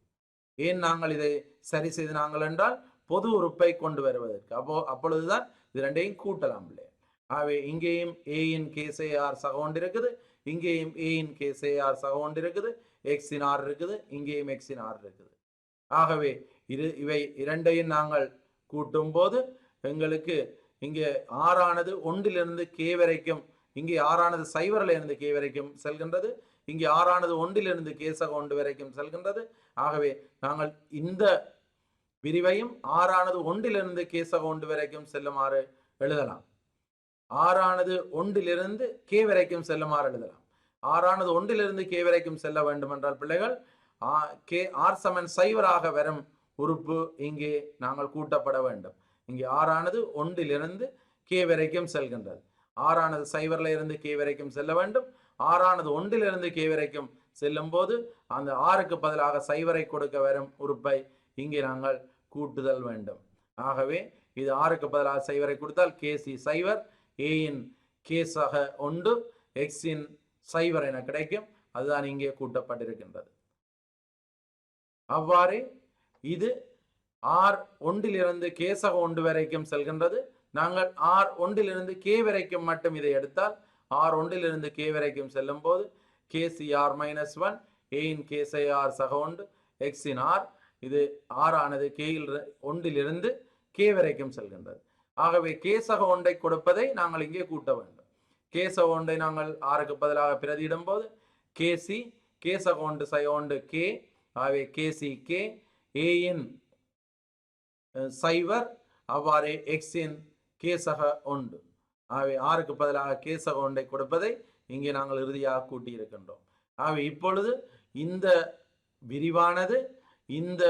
ஏன் நாங்கள் இதை சரி செய்து நாங்கள் என்றால் பொது உறுப்பை கொண்டு வருவதற்கு. அப்பொழுதுதான் இது ரெண்டையும் கூட்டலாம் இல்லையா. ஆகவே இங்கேயும் a-ன் k சக r சக 1 இருக்குது, இங்கேயும் a-ன் k சக r சக 1 இருக்குது, x-ன் r இருக்குது, இங்கேயும் x-ன் r இருக்குது. ஆகவே இவை இரண்டையும் நாங்கள் கூட்டும் போது எங்களுக்கு இங்கே r ஆனது 1-லிருந்து k வரைக்கும், இங்கே r ஆனது 0-லிருந்து k வரைக்கும் செல்கின்றது, இங்கே r ஆனது 1-லிருந்து k சக 1 வரைக்கும் செல்கின்றது. ஆகவே நாங்கள் இந்த விரிவையும் r ஆனது 1-லிருந்து k சக 1 வரைக்கும் செல்லுமாறு எழுதலாம். r ஆனது 1-லிருந்து k வரைக்கும் செல்லுமாறு எழுதலாம். r ஆனது 1-லிருந்து k வரைக்கும் செல்ல வேண்டும் என்றால் பிள்ளைகள் r சமன் 0 வரும் உறுப்பு இங்கே நாங்கள் கூட்டப்பட வேண்டும். இங்கே r ஆனது 1-லிருந்து k வரைக்கும் செல்கின்றது. r ஆனது 0-லிருந்து k வரைக்கும் செல்ல வேண்டும். r ஆனது 1-லிருந்து k வரைக்கும் செல்லும் போது அந்த r-க்கு பதிலாக 0 கொடுக்க வரும் உறுப்பை இங்கே நாங்கள் கூட்டுதல் வேண்டும். ஆகவே இது r-க்கு பதிலாக 0 கொடுத்தால் kc 0, a-ன் k சக 1, x-ன் 0 என கிடைக்கும். அதுதான் இங்கே கூட்டப்பட்டிருக்கின்றது. அவ்வாறே இது r 1-லிருந்து k சக 1 வரைக்கும் செல்கின்றது. நாங்கள் r 1-லிருந்து k வரைக்கும் மட்டும் இதை எடுத்தால் r 1-லிருந்து k வரைக்கும் செல்லும் போது kcr-1, a-ன் k சக r சக 1, x-ன் r, இது r ஆனது 1-லிருந்து k வரைக்கும் செல்கின்றது. ஆகவே k சக 1 கொடுப்பதை நாங்கள் இங்கே கூட்ட வேண்டும். k சக 1 நாங்கள் r-க்கு பதிலாக பிரதியிடும் போது kc k சக 1 சக 1 k, ஆகவே kc k, a-ன் 0, அவ்வாறே x-ன் k சக 1. ஆகவே r-க்கு பதிலாக k சக 1 கொடுப்பதை இங்கே நாங்கள் இறுதியாக கூட்டி இருக்கின்றோம். ஆகவே இப்பொழுது இந்த விரிவானது இந்த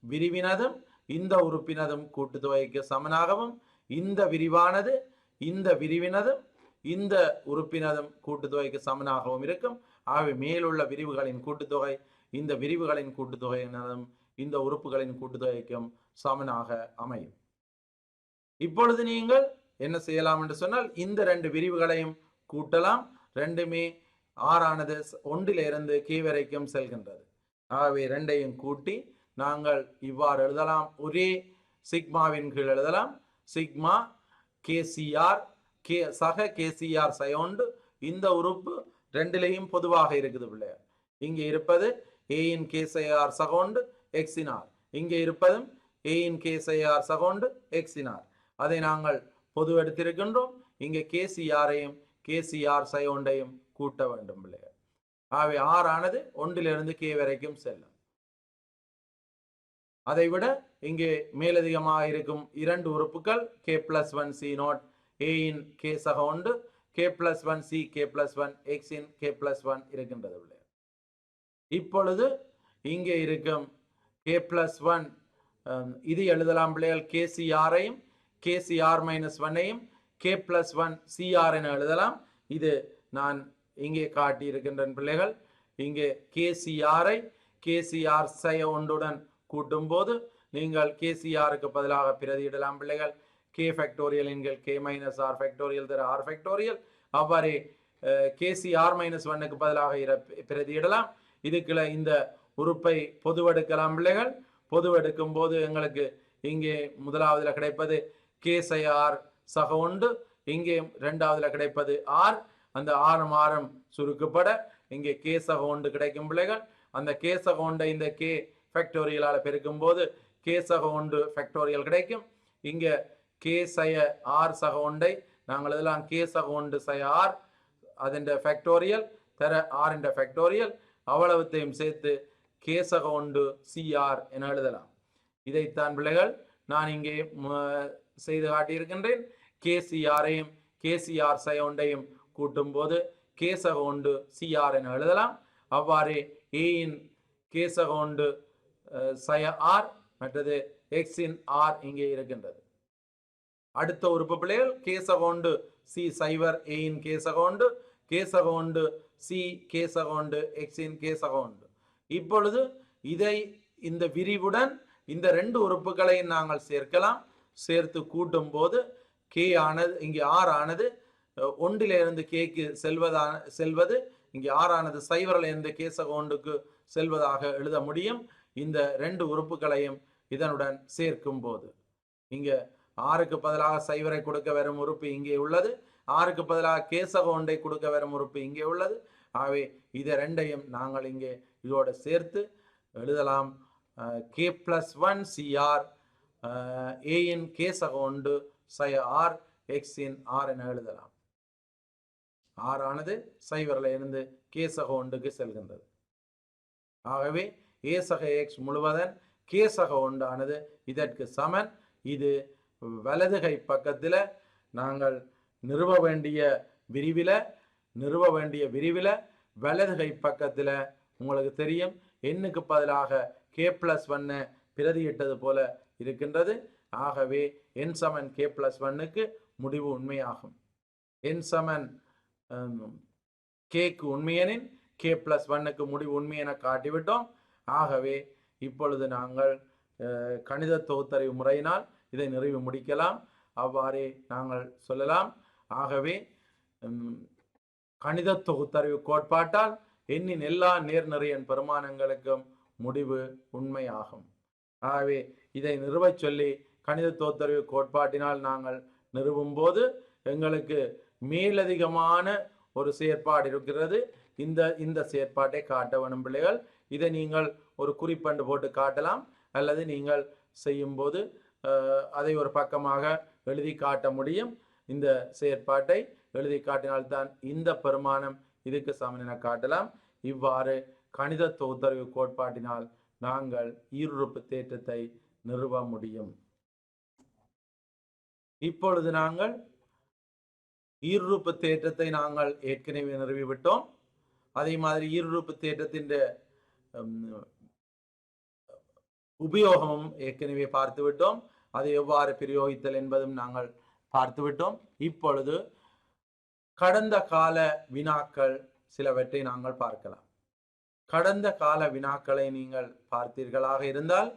விரிவினதும் இந்த உறுப்பினதும் கூட்டுத்தொகைக்கு சமனாகவும், இந்த விரிவானது இந்த விரிவினதும் இந்த உறுப்பினதும் கூட்டுத்தொகைக்கு சமனாகவும் இருக்கும். ஆகவே மேலுள்ள விரிவுகளின் கூட்டுத்தொகை இந்த விரிவுகளின் கூட்டுத்தொகையினதும் இந்த உறுப்புகளின் கூட்டுத்தொகைக்கும் சமனாக அமையும். இப்பொழுது நீங்கள் என்ன செய்யலாம் என்று சொன்னால் இந்த ரெண்டு விரிவுகளையும் கூட்டலாம். ரெண்டுமே r ஆனது 1-லிருந்து k வரைக்கும் செல்கின்றது. ஆகவே ரெண்டையும் கூட்டி நாங்கள் இவ்வாறு எழுதலாம். ஒரே சிக்மாவின் கீழ் எழுதலாம். சிக்மா kcr சக kcr சக 1, இந்த உறுப்பு ரெண்டிலையும் பொதுவாக இருக்குது பிள்ளைகள். இங்கே இருப்பது a இன் கேசையார் சகோண்டு எக்ஸினார், இங்கே இருப்பதும் a இன் கேசையார் சகோண்டு எக்ஸினார். அதை நாங்கள் பொது எடுத்திருக்கின்றோம். இங்கே கேசிஆரையும் கேசிஆர் சையோண்டையும் கூட்ட வேண்டும் பிள்ளைகள். ஆகவே ஆர் ஆனது ஒன்றிலிருந்து கே வரைக்கும் செல்லும். அதைவிட இங்கே மேலதிகமாக இருக்கும் இரண்டு உறுப்புகள் K plus one C naught a in K சகோண்டு K plus one C K plus one X in K plus one இருக்கின்றது பிள்ளைகள். இப்பொழுது இங்கே இருக்கும் கே பிளஸ் ஒன் இது எழுதலாம் பிள்ளைகள். கேசிஆரையும் கேசிஆர் மைனஸ் ஒன்னையும் கே பிளஸ் ஒன் சிஆர் என எழுதலாம். இது நான் இங்கே காட்டி இருக்கின்றன பிள்ளைகள். இங்கே கேசிஆரை கேசிஆர் சய ஒன்றுடன் கூட்டும் போது நீங்கள் கேசிஆருக்கு பதிலாக பிரதியிடலாம் பிள்ளைகள். கே ஃபேக்டோரியல் என்கள் கே மைனஸ் ஆர் ஃபேக்டோரியல் தர ஆர் ஃபேக்டோரியல். அவ்வாறே கேசிஆர் மைனஸ் ஒன்னுக்கு பதிலாக பிரதியிடலாம். இதுக்குள்ள இந்த உறுப்பை பொதுவெடுக்கலாம் பிள்ளைகள். பொதுவெடுக்கும் போது எங்களுக்கு இங்கே முதலாவதுல கிடைப்பது கேசைஆர் சக ஒன்று, இங்கே இரண்டாவதுல கிடைப்பது ஆர். அந்த ஆறும் ஆறும் சுருக்கப்பட இங்கே கே சக ஒன்று கிடைக்கும் பிள்ளைகள். அந்த கே சக ஒன்றை இந்த கே ஃபேக்டோரியலால பெருக்கும் போது கே சக ஒன்று ஃபேக்டோரியல் கிடைக்கும். இங்க கே சய ஆர் சக ஒன்றை நாங்கள் இதெல்லாம் கே சக ஒன்று சய ஆர் அதன் ஃபேக்டோரியல் தர ஆர் என்ற ஃபேக்டோரியல் அவ்வளவுத்தையும் சேர்த்து கே சக ஒன்று சிஆர் என எழுதலாம். இதைத்தான் பிள்ளைகள் நான் இங்கே செய்து காட்டியிருக்கின்றேன். கேசிஆரையும் கேசிஆர் சய ஒன்றையும் கூட்டும் போது கேசக ஒன்று சிஆர் என எழுதலாம். அவ்வாறே ஏயின் கேசக ஒன்று சய ஆர் மற்றது எக்ஸின் ஆர் இங்கே இருக்கின்றது. அடுத்த உறுப்பு பிள்ளைகள் கேசக ஒன்று சி சைவர் ஏயின் கேசக ஒன்று கேசக ஒன்று சி கேசக ஒன்று எக்ஸின் கேசக ஒன்று. இப்பொழுது இதை இந்த விரிவுடன் இந்த ரெண்டு உறுப்புகளையும் நாங்கள் சேர்க்கலாம். சேர்த்து கூட்டும் போது கே ஆனது இங்கே ஆர் ஆனது ஒன்றிலிருந்து கேக்கு செல்வது இங்கே ஆர் ஆனது சைவரிலிருந்து கேசக ஒன்றுக்கு செல்வதாக எழுத முடியும். இந்த ரெண்டு உறுப்புகளையும் இதனுடன் சேர்க்கும் போது இங்கே ஆறுக்கு பதிலாக சைவரை கொடுக்க வரும் உறுப்பு இங்கே உள்ளது, ஆறுக்கு பதிலாக கேசக ஒன்றை கொடுக்க வரும் உறுப்பு இங்கே உள்ளது. ஆகவே இதை ரெண்டையும் நாங்கள் இங்கே இதோட சேர்த்து எழுதலாம். கே பிளஸ் ஒன் சிஆர் ஏயின் கேசக ஒன்று சய ஆர் எக்ஸின் ஆர் என எழுதலாம். ஆர் ஆனது சைவரில் இருந்து கேசக ஒன்றுக்கு செல்கின்றது. ஆகவே ஏசக எக்ஸ் முழுவதன் கேசக ஒன்றானது இதற்கு சமன். இது வலதுகை பக்கத்தில் நாங்கள் நிறுவ வேண்டிய விரிவில் வலதுகை பக்கத்தில் உங்களுக்கு தெரியும் எண்ணுக்கு பதிலாக கே பிளஸ் ஒன்னு பிரதியிட்டது போல இருக்கின்றது. ஆகவே என் சமன் கே பிளஸ் ஒன்னுக்கு முடிவு உண்மையாகும். என் சமன் கேக்கு உண்மையெனின் கே பிளஸ் ஒன்னுக்கு முடிவு உண்மை என காட்டிவிட்டோம். ஆகவே இப்பொழுது நாங்கள் கணித தொகுத்தறிவு முறையினால் இதை நிறுவி முடிக்கலாம். அவ்வாறே நாங்கள் சொல்லலாம். ஆகவே கணித தொகுத்தறிவு கோட்பாட்டால் எண்ணின் எல்லா நேர்நிறையன் பெருமானங்களுக்கும் முடிவு உண்மையாகும். ஆகவே இதை நிறுவச் சொல்லி கணித தொகுத்தறிவு கோட்பாட்டினால் நாங்கள் நிறுவும் போது எங்களுக்கு மேலதிகமான ஒரு செயற்பாடு இருக்கிறது. இந்த செயற்பாட்டை காட்ட வேணும் பிள்ளைகள். இதை நீங்கள் ஒரு குறிப்பண்டு போட்டு காட்டலாம், அல்லது நீங்கள் செய்யும் போது அதை ஒரு பக்கமாக எழுதி காட்ட முடியும். இந்த செயற்பாட்டை எழுதி காட்டினால்தான் இந்த பெருமானம் இதுக்கு சமன் என காட்டலாம். இவ்வாறு கணித தொகுத்தறிவு கோட்பாட்டினால் நாங்கள் ஈருறுப்பு தேற்றத்தை நிறுவ முடியும். இப்பொழுது நாங்கள் ஈருறுப்பு தேற்றத்தை நாங்கள் ஏற்கனவே நிறுவிவிட்டோம். அதே மாதிரி ஈருறுப்பு தேற்றத்தின் உபயோகமும் ஏற்கனவே பார்த்துவிட்டோம். அதை எவ்வாறு பிரயோகித்தல் என்பதும் நாங்கள் பார்த்துவிட்டோம். இப்பொழுது கடந்த கால வினாக்கள் சிலவற்றை நாங்கள் பார்க்கலாம். கடந்த கால வினாக்களை நீங்கள் பார்த்தீர்களாக இருந்தால்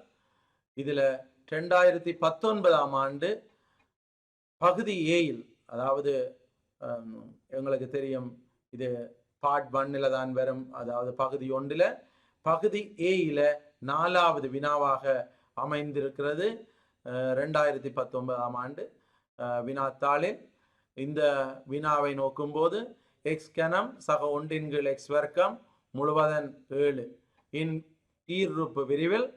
இதில் 2019 ஆண்டு பகுதி ஏயில், அதாவது எங்களுக்கு தெரியும் இது பார்ட் 1 தான் வரும், அதாவது பகுதி 1 பகுதி ஏயில 4வது வினாவாக அமைந்திருக்கிறது. 2019 ஆண்டு வினாத்தாளில் இந்த வினாவை நோக்கும்போது எக்ஸ் கனம் சக ஒன்றின் கீழ் எக்ஸ் வர்க்கம் முழுவதன் 7 இன் ஈருறுப்பு விரிவில்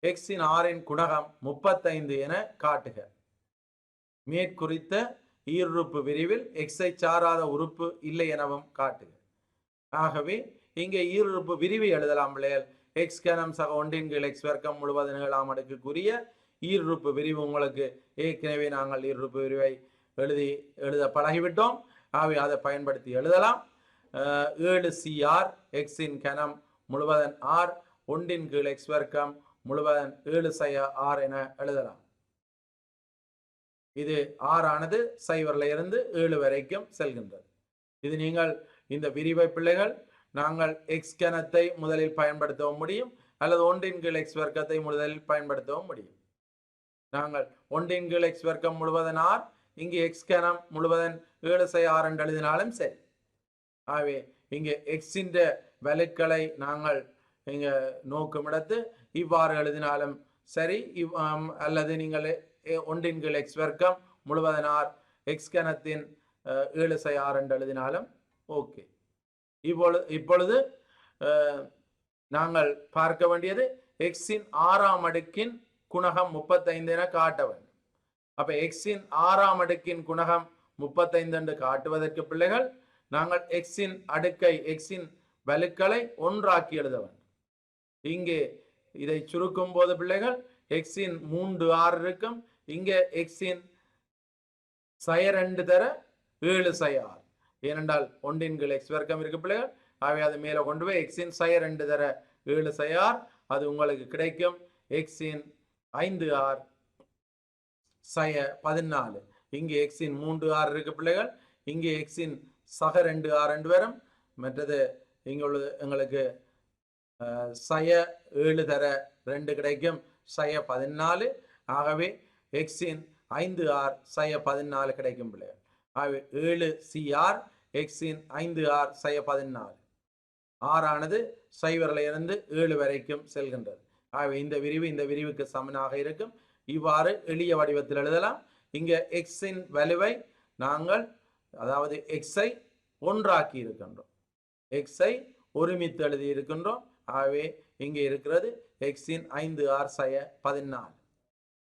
எக்ஸின் ஆறின் குணகம் 35 என காட்டுக. மேற்குறித்த ஈருறுப்பு விரிவில் எக்ஸை சாராத உறுப்பு இல்லை எனவும் காட்டுக. ஆகவே இங்கே ஈருறுப்பு விரிவு எழுதலாம் பிள்ளைகள். எக்ஸ் கனம் சக ஒன்றின் கீழ் எக்ஸ் வர்க்கம் முழுவதன் 7ஆம் அடுக்குக்குரிய ஈருறுப்பு விரிவு உங்களுக்கு ஏற்கனவே நாங்கள் ஈருறுப்பு விரிவை எழுத பழகிவிட்டோம். ஆகவே அதை பயன்படுத்தி எழுதலாம். 7cr எக்ஸின் கனம் முழுவதன் ஆர் ஒன்றின் கீழ் எக்ஸ் வர்க்கம் முழுவதன் 7 என எழுதலாம். இது ஆறானது 0 இருந்து 7 வரைக்கும் செல்கின்றது. இது நீங்கள் இந்த விரிவை பிள்ளைகள் நாங்கள் எக்ஸ் கனத்தை முதலில் பயன்படுத்தவும் முடியும், அல்லது ஒன்றின் கீழ் எக்ஸ் வர்க்கத்தை முதலில் பயன்படுத்தவும் முடியும். நாங்கள் ஒன்றின் கீழ் எக்ஸ் வர்க்கம் முழுவதன் ஆர், இங்கு எக்ஸ் கனம் முழுவதன் 7 என்று எழுதினாலும் சரி. ஆகவே இங்கே எக்ஸின் வலுக்களை நாங்கள் இங்க நோக்கும் இடத்து இவ்வாறு எழுதினாலும் சரி, அல்லது நீங்கள் ஒன்றின் கீழ் எக்ஸ் வர்க்கம் முழுவதன் ஆர் எக்ஸ் கனத்தின் 7 என்று எழுதினாலும் ஓகே. இப்பொழுது நாங்கள் பார்க்க வேண்டியது எக்ஸின் 6ஆம் அடுக்கின் குணகம் 35 என காட்ட வேண்டும். அப்ப எக்ஸின் 6ஆம் அடுக்கின் குணகம் 35 என்று காட்டுவதற்கு பிள்ளைகள் நாங்கள் எக்ஸின் அடுக்கை எக்ஸின் வலுக்களை ஒன்றாக்கி எழுத வேண்டும். இங்கே இதை சுருக்கும் போது பிள்ளைகள் எக்ஸின் 3r இருக்கும், இங்கே எக்ஸின் 2 தர 7 ஏனென்றால் ஒன்றின் கீழ் எக்ஸ் வர்க்கம் இருக்கு பிள்ளைகள். ஆகவே அது மேலே கொண்டு போய் எக்ஸின் 2 தர 7 அது உங்களுக்கு கிடைக்கும் எக்ஸின் 5r 14. இங்கே எக்ஸின் 3r இருக்கு பிள்ளைகள், இங்கே எக்ஸின் சக 2r என்று வரும். மற்றது இங்கே உள்ளது எங்களுக்கு 7 தர 2 கிடைக்கும் 14. ஆகவே எக்ஸின் 5r 14 கிடைக்கும் பிள்ளைகள். ஆகவே 7cr எக்ஸின் 5r 14. ஆறானது 0 இருந்து 7 வரைக்கும் செல்கின்றது. ஆகவே இந்த விரிவுக்கு சமனாக இருக்கும். இவ்வாறு எளிய வடிவத்தில் எழுதலாம். இங்க எக்ஸின் வலுவை நாங்கள் அதாவது எக்ஸை ஒன்றாக்கி இருக்கின்றோம், எக்ஸை ஒருமித்து எழுதி இருக்கின்றோம். ஆகவே இங்கே இருக்கிறது எக்ஸின் 5r 14.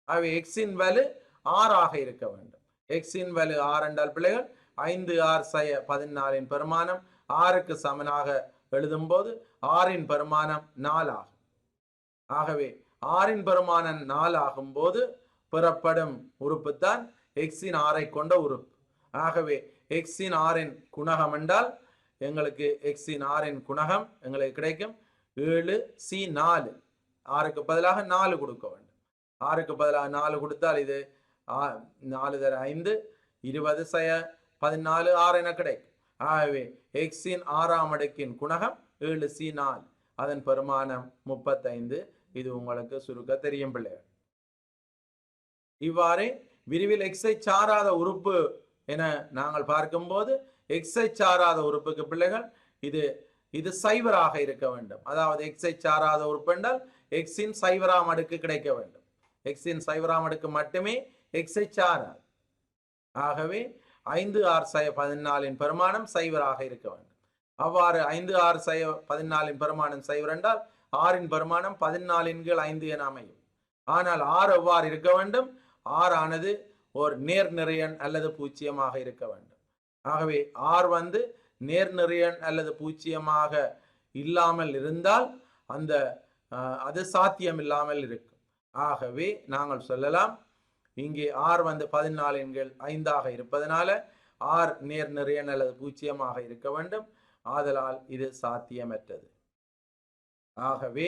ஆகவே எக்ஸின் வலு 6 இருக்க வேண்டும். எக்ஸின் வலு 6 என்றால் பிள்ளைகள் 5r 14 பெருமானம் 6க்கு சமனாக எழுதும் போது 6 பெருமானம் 4 ஆகும். ஆகவே 6 பெருமானம் 4 ஆகும் போது பெறப்படும் உறுப்பு தான் எக்ஸின் 6 கொண்ட உறுப்பு. ஆகவே எக்ஸின் 6 குணகம் என்றால் எங்களுக்கு எக்ஸின் 6 குணகம் எங்களுக்கு கிடைக்கும் 7c4. 6க்கு பதிலாக 4 கொடுக்க வேண்டும். 6க்கு பதிலாக 4 கொடுத்தால் இது 4 தர 5 20 14 6 என கிடைக்கும். ஆகவே எக்ஸின் 6ஆம் அடுக்கின் குணகம் 7c4, அதன் பெருமானம் 35. இது உங்களுக்கு சுருக்க தெரியும் பிள்ளைகள். இவ்வாறு விரிவில் எக்ஸை சாராத உறுப்பு என நாங்கள் பார்க்கும்போது எக்ஸை சாராத உறுப்புக்கு பிள்ளைகள் இது 0 இருக்க வேண்டும். அதாவது எக்ஸை சாராத உறுப்பு என்றால் எக்ஸின் 0ஆம் அடுக்கு கிடைக்க வேண்டும். எக்ஸின் 0ஆம் அடுக்கு மட்டுமே எக்ஸை சாராது. ஆகவே 5r 14 பெருமானம் 0 இருக்க வேண்டும். அவ்வாறு 5r 14 பெருமானம் 0 என்றால் 6 பெருமானம் 14/5 என அமையும். ஆனால் 6 எவ்வாறு இருக்க வேண்டும்? 6 ஆனது ஒரு நேர்நிறையன் அல்லது பூஜ்ஜியமாக இருக்க வேண்டும். ஆகவே 6 நேர்நிறையன் அல்லது பூஜ்ஜியமாக இல்லாமல் இருந்தால் அது சாத்தியம் இல்லாமல் இருக்கும். ஆகவே நாங்கள் சொல்லலாம் இங்கே 6 14/5 இருப்பதனால 6 நேர்நிறையன் அல்லது பூஜ்ஜியமாக இருக்க வேண்டும். ஆதலால் இது சாத்தியமற்றது. ஆகவே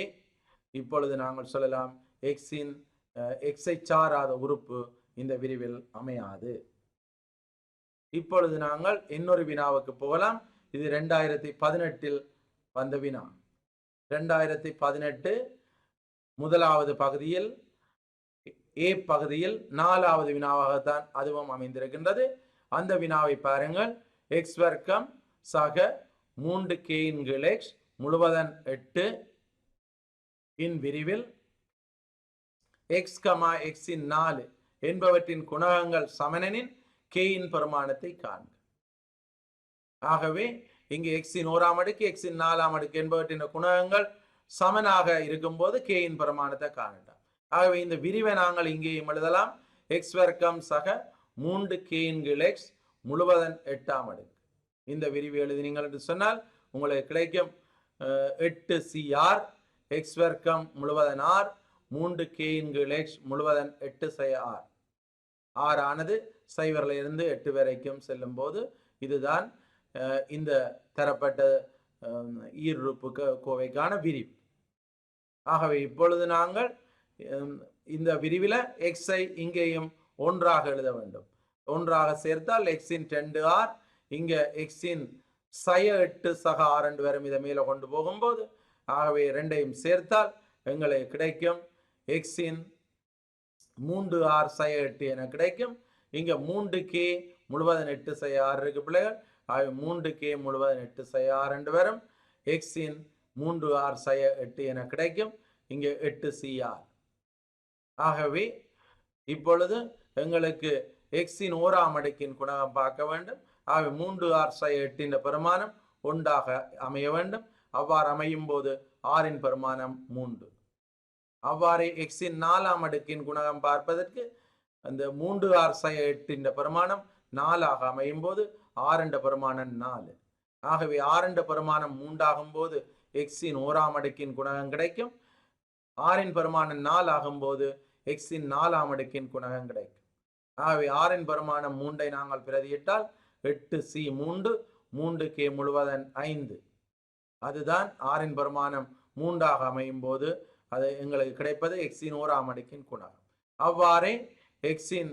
இப்பொழுது நாங்கள் சொல்லலாம் எக்ஸை சாராத உறுப்பு இந்த விரிவில் அமையாது. இப்பொழுது நாங்கள் இன்னொரு வினாவுக்கு போகலாம். இது 2018 வந்த வினா. 2018 முதலாவது பகுதியில் ஏ பகுதியில் 4வது வினாவாகத்தான் அதுவும் அமைந்திருக்கின்றது. அந்த வினாவை பாருங்கள். எக்ஸ் வர்க்கம் சக 3k/x முழுவதன் 8 இன் விரிவில் எக்ஸ், எக்ஸின் 4 என்பவற்றின் குணகங்கள் சமனெனின் k பெருமானத்தை காண்க. ஆகவே இங்கு எக்ஸின் ஓராம் அடுக்கு எக்ஸின் 4ஆம் அடுக்கு என்பவற்றின் குணகங்கள் சமனாக இருக்கும்போது கேயின் பிரமாணத்தை காணலாம். ஆகவே இந்த விரிவை நாங்கள் இங்கேயும் எழுதலாம். எக்ஸ் வர்க்கம் சக 3 கேயின் கீழ் எக்ஸ் முழுவதன் 8ஆம் அடுக்கு. இந்த விரிவு எழுதினீங்கள் என்று சொன்னால் உங்களுக்கு கிடைக்கும் 8CR எக்ஸ் வர்க்கம் முழுவதன் ஆர் 3 கேயின் கீழ் எக்ஸ் முழுவதன் 8 R. ஆர் ஆனது 0 இருந்து 8 வரைக்கும் செல்லும் போது இதுதான் இந்த தரப்பட்ட ஈருறுப்பு கோவைக்கான விரிவு. ஆகவே இப்பொழுது நாங்கள் இந்த விரிவில் எக்ஸை இங்கேயும் ஒன்றாக எழுத வேண்டும். ஒன்றாக சேர்த்தால் எக்ஸின் 2R இங்க எக்ஸின் 8 சக ஆர் என்று வரும். இதை மேலே கொண்டு போகும்போது ஆகவே ரெண்டையும் சேர்த்தால் எங்களுக்கு கிடைக்கும் எக்ஸின் 3R 8 என கிடைக்கும். இங்க 3K முழுவதன் 8 6 இருக்கு பிள்ளைகள். ஆகவே 3K முழுவதன் 8 6 என்று வரும். எக்ஸின் 3R 8 என கிடைக்கும். இங்கே 8CR. ஆகவே இப்பொழுது எங்களுக்கு எக்ஸின் ஓராம் அடுக்கின் குணகம் பார்க்க வேண்டும். ஆகவே 3R 8 பெருமானம் ஒன்றாக அமைய வேண்டும். அவ்வாறு அமையும் போது ஆரின் பெருமானம் 3. அவ்வாறு எக்ஸின் 4ஆம் அடுக்கின் குணகம் பார்ப்பதற்கு அந்த 3R 8 பெருமானம் 4ஆக அமையும் போது ஆர் என்ற பெருமானம் 4. ஆகவே ஆர் என்ற பெருமானம் 3 ஆகும் போது எக்ஸின் ஓராம் அடுக்கின் குணகம் கிடைக்கும். ஆரின் பெருமானம் 4 ஆகும் போது எக்ஸின் 4ஆம் அடுக்கின் குணகம் கிடைக்கும். ஆகவே ஆரின் பெருமானம் 3ஐ நாங்கள் பிரதியிட்டால் 8C3 3K முழுவதன் 5. அதுதான் ஆரின் பெருமானம் 3ஆக அமையும் போது அது எங்களுக்கு கிடைப்பது எக்ஸின் ஓராம் அடுக்கின் குணகம். அவ்வாறே எக்ஸின்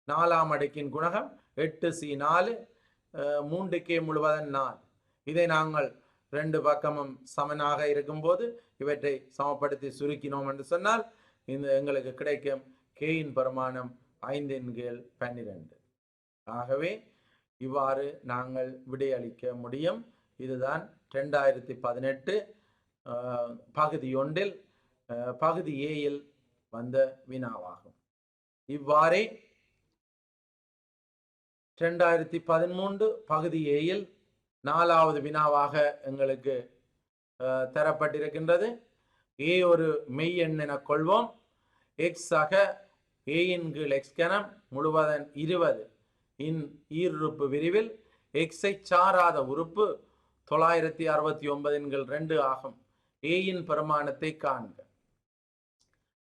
4ஆம் அடுக்கின் குணகம் 8C4 3K முழுவதன் 4. இதை நாங்கள் ரெண்டு பக்கமும் சமனாக இருக்கும்போது இவற்றை சமப்படுத்தி சுருக்கினோம் என்று சொன்னால் இந்த எங்களுக்கு கிடைக்கும் கேயின் பெருமானம் 5/12. ஆகவே இவ்வாறு நாங்கள் விடையளிக்க முடியும். இதுதான் 2018 பகுதி 1 பகுதி ஏயில் வந்த வினாவாகும். இவ்வாறே 2013 பகுதி ஏயில் 4வது வினாவாக எங்களுக்கு தரப்பட்டிருக்கின்றது. ஏ ஒரு மெய் எண் என கொள்வோம். எக்ஸ் சக ஏயின் கீழ் எக்ஸ் கணம் முழுவதன் 20 இன் ஈருறுப்பு விரிவில் எக்ஸை சாராத உறுப்பு 969/2 ஆகும். ஏயின் பெருமானத்தை காண்க.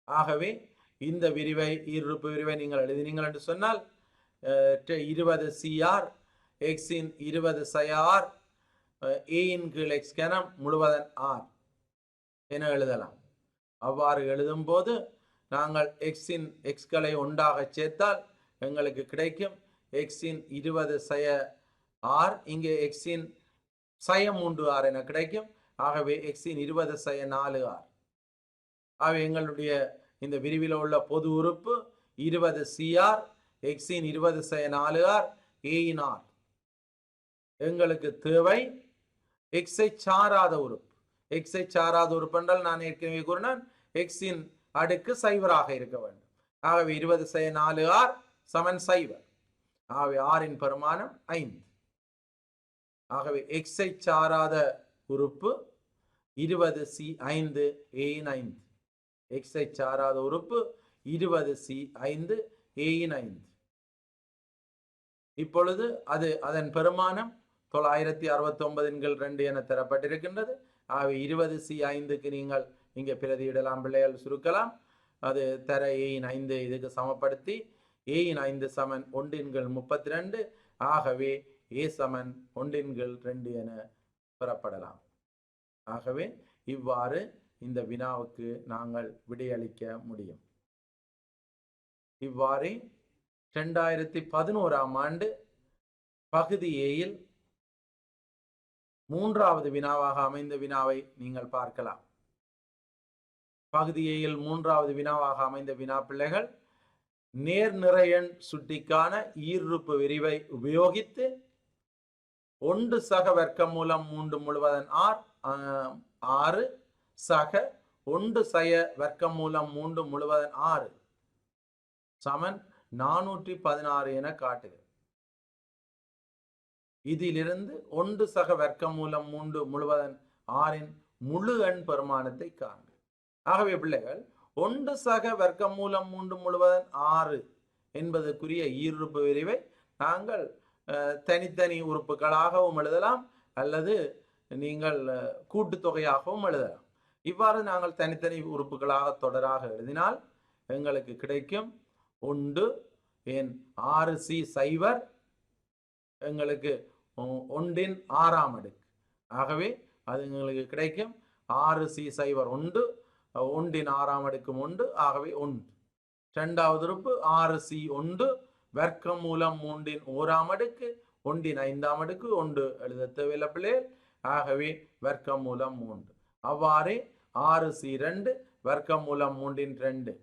ஆகவே இந்த விரிவை ஈருறுப்பு விரிவை நீங்கள் எழுதினீங்கள் என்று சொன்னால் 20CR எக்ஸின் 20R ஏயின் கீழ் எக்ஸ் கணம் முழுவதன் ஆர் என எழுதலாம். அவ்வாறு எழுதும் போது நாங்கள் எக்ஸின் எக்ஸ்களை ஒன்றாக சேர்த்தால் எங்களுக்கு கிடைக்கும் எக்ஸின் 20R இங்கே எக்ஸின் 3R என கிடைக்கும். ஆகவே எக்ஸின் 20/4R. ஆகவே எங்களுடைய இந்த விரிவில் உள்ள பொது உறுப்பு 20CR எக்ஸின் 20/4R ஏயின் ஆர். எங்களுக்கு தேவை எக்ஸை சாராத உறுப்பு. எக்ஸை சாராத உறுப்பு என்றால் நான் ஏற்கனவே கூறினேன் எக்ஸின் அடுக்கு 0 இருக்க வேண்டும். ஆகவே 20/4R சமன் 0. ஆகவே ஆரின் பெருமானம் 5. ஆகவே எக்ஸை சாராத உறுப்பு 20C5 ஏயின் 5. எக்ஸை சாராத உறுப்பு 20C5 ஏயின் 5. இப்பொழுது அதன் பெருமானம் 969/2 என தரப்பட்டிருக்கின்றது. ஆகவே 20C5க்கு நீங்கள் இங்கே பிரதியிடலாம் பிள்ளைகள் சுருக்கலாம். அது தர ஏயின் 5 இதுக்கு சமப்படுத்தி ஏயின் 5 சமன் 1/32. ஆகவே ஏ சமன் 1/2 என பெறப்படலாம். ஆகவே இவ்வாறு இந்த வினாவுக்கு நாங்கள் விடையளிக்க முடியும். இவ்வாறு 2011ஆம் ஆண்டு பகுதி ஏயில் 3வது வினாவாக அமைந்த வினாவை நீங்கள் பார்க்கலாம். பகுதி ஏயில் 3வது வினாவாக அமைந்த வினா பிள்ளைகள் நேர்நிறையெண் சுட்டிக்கான ஈருறுப்பு விரிவை உபயோகித்து 1 சக வர்க்கமூலம் 3 முழுவதன் 6 சக 1 சய வர்க்கமூலம் 3 முழுவதன் 6 சமன் 416 என காட்டுகிறது. இதிலிருந்து 1 சக வர்க்கமூலம் 3 முழுவதன் 6இன் முழு எண் பெருமானத்தை காண்க. ஆகவே பிள்ளைகள் 1 சக வர்க்கமூலம் 3 முழுவதன் 6 என்பதற்குரிய ஈருறுப்பு விரிவை நாங்கள் தனித்தனி உறுப்புகளாகவும் எழுதலாம் அல்லது நீங்கள் கூட்டுத்தொகையாகவும் எழுதலாம். இவ்வாறு நாங்கள் தனித்தனி உறுப்புகளாக தொடராக எழுதினால் எங்களுக்கு கிடைக்கும் 1 என் 6C0 எங்களுக்கு 1இன் 6ஆம் அடுக்கு. ஆகவே அது எங்களுக்கு கிடைக்கும் 6C0 1 1இன் 6ஆம் அடுக்கு 1. ஆகவே 1. இரண்டாவது உறுப்பு 6C1 வர்க்கமூலம் 3இன் 1ஆம் அடுக்கு 1இன் 5ஆம் அடுக்கு 1 எழுத தேவையில்லை பிள்ளைகள். ஆகவே வர்க்கமூலம் 3. அவ்வாறே 6C2 வர்க்கமூலம் 3இன் 2.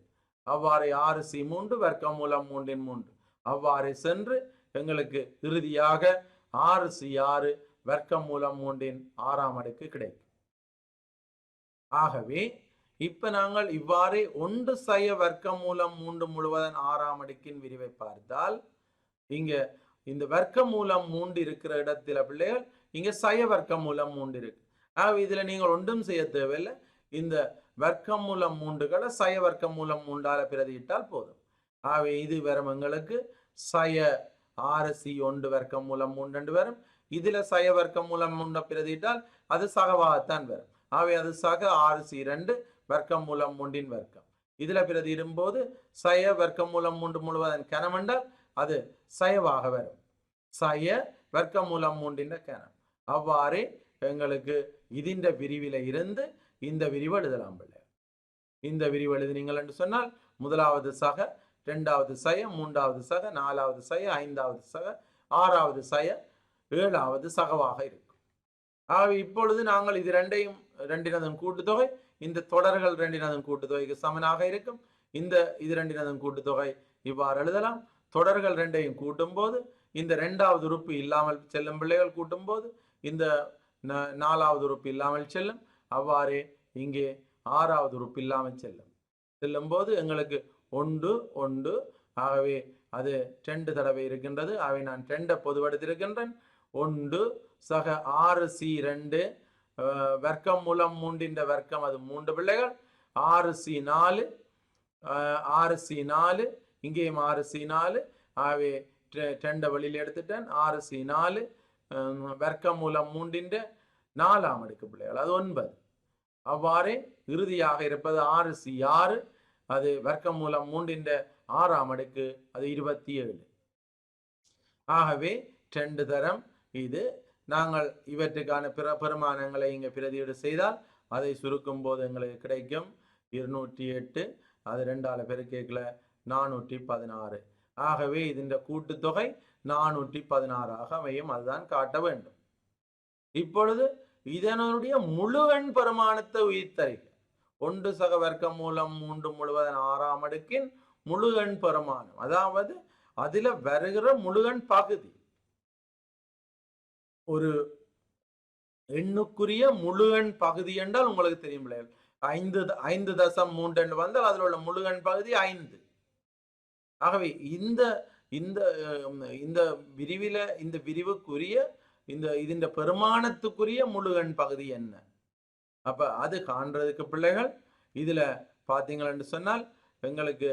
அவ்வாறே 6C3 வர்க்கமூலம் 3இன் 3. அவ்வாறே சென்று எங்களுக்கு இறுதியாக 6C6 வர்க்கமூலம் 3இன் 6ஆம் அடுக்கு கிடைக்கும். ஆகவே இப்ப நாங்கள் இவ்வாறே 1 சய வர்க்கமூலம் 3 முழுவதன் 6ஆம் அடுக்கின் விரிவை பார்த்தால் இங்க இந்த வர்க்கமூலம் 3 இருக்கிற இடத்துல பிள்ளைகள் இங்க சய வர்க்கமூலம் 3 இருக்கு. ஆகவே இதுல நீங்கள் ஒன்றும் செய்ய தேவையில்லை. இந்த வர்க்கமூலம் 3களை சய வர்க்கமூலம் 3ஆல பிரதியிட்டால் போதும். ஆகவே இது வரும் எங்களுக்கு சய 6C1 வர்க்கமூலம் 3 வரும். இதுல சய வர்க்கமூலம் 3 பிரதியிட்டால் அது சகவாகத்தான் வரும். ஆகவே அது சக 6C2 வர்க்கமூலம் 3இன் வர்க்கம். இதுல பிரதியிடும் போது சய வர்க்கமூலம் 3 முழுவதன் கனம் என்றால் அது சயவாக வரும். சய வர்க்கமூலம் 3இன் கனம். அவ்வாறே எங்களுக்கு இதின்ற விரிவில இருந்து இந்த விரிவு எழுதலாம். இந்த விரிவு எழுதினீங்கள் என்று சொன்னால் முதலாவது சக, இரண்டாவது சய, மூன்றாவது சக, நாலாவது சய, ஐந்தாவது சக, ஆறாவது சய, ஏழாவது சகவாக இருக்கும். ஆகவே இப்பொழுது நாங்கள் இது ரெண்டினதும் கூட்டுத்தொகை இந்த தொடர்கள் ரெண்டினதும் கூட்டுத்தொகைக்கு சமனாக இருக்கும். இது ரெண்டினதும் கூட்டுத்தொகை இவ்வாறு எழுதலாம். தொடர்கள் ரெண்டையும் கூட்டும் போது இந்த இரண்டாவது உறுப்பு இல்லாமல் செல்லும் பிள்ளைகள் கூட்டும் போது இந்த நாலாவது உறுப்பு இல்லாமல் செல்லும். அவ்வாறே இங்கே ஆறாவது உறுப்பு இல்லாமல் செல்லும் போது எங்களுக்கு 1 1. ஆகவே அது 2 தடவை இருக்கின்றது. ஆகவே நான் 2 பொதுவெடுத்திருக்கின்றேன். 1 சக 6C2 வர்க்கமூலம் 3இன் வர்க்கம் அது 3 பிள்ளைகள். 6C4 6C4 இங்கேயும் 6C4. ஆகவே 2 வழியில் எடுத்துட்டேன். 6C4 வர்க்கமூலம் 3இன் 4ஆம் அடுக்கு பிள்ளைகள் அது 9. அவ்வாறே இறுதியாக இருப்பது 6C6 அது வர்க்கமூலம் 3இன் 6ஆம் அடுக்கு அது 27. ஆகவே 2 தரம் இது. நாங்கள் இவற்றுக்கான பெருமானங்களை இங்கே பிரதியீடு செய்தால் அதை சுருக்கும் போது எங்களுக்கு கிடைக்கும் 208. அது 2ஆல பெருக்கேக்கல 416. ஆகவே இதன் கூட்டுத்தொகை 416 அமையும். அதுதான் காட்ட வேண்டும். இப்பொழுது இதனுடைய முழு எண் பெருமானத்தை உயிர்த்தறிக. 1 சக வர்க்கமூலம் 3 முழுவதன் 6ஆம் அடுக்கின் முழு எண் பெருமானம், அதாவது அதுல வருகிற முழு எண் பகுதி. ஒரு எண்ணுக்குரிய முழு எண் பகுதி என்றால் உங்களுக்கு தெரியும் 5.3 வந்தால் அதில் உள்ள முழு எண் பகுதி 5. ஆகவே இந்த விரிவில இந்த விரிவுக்குரிய இந்த பெருமானத்துக்குரிய முழு எண் பகுதி என்ன? அப்ப அது காண்றதுக்கு பிள்ளைகள் இதுல பாத்தீங்கன்னு சொன்னால் எங்களுக்கு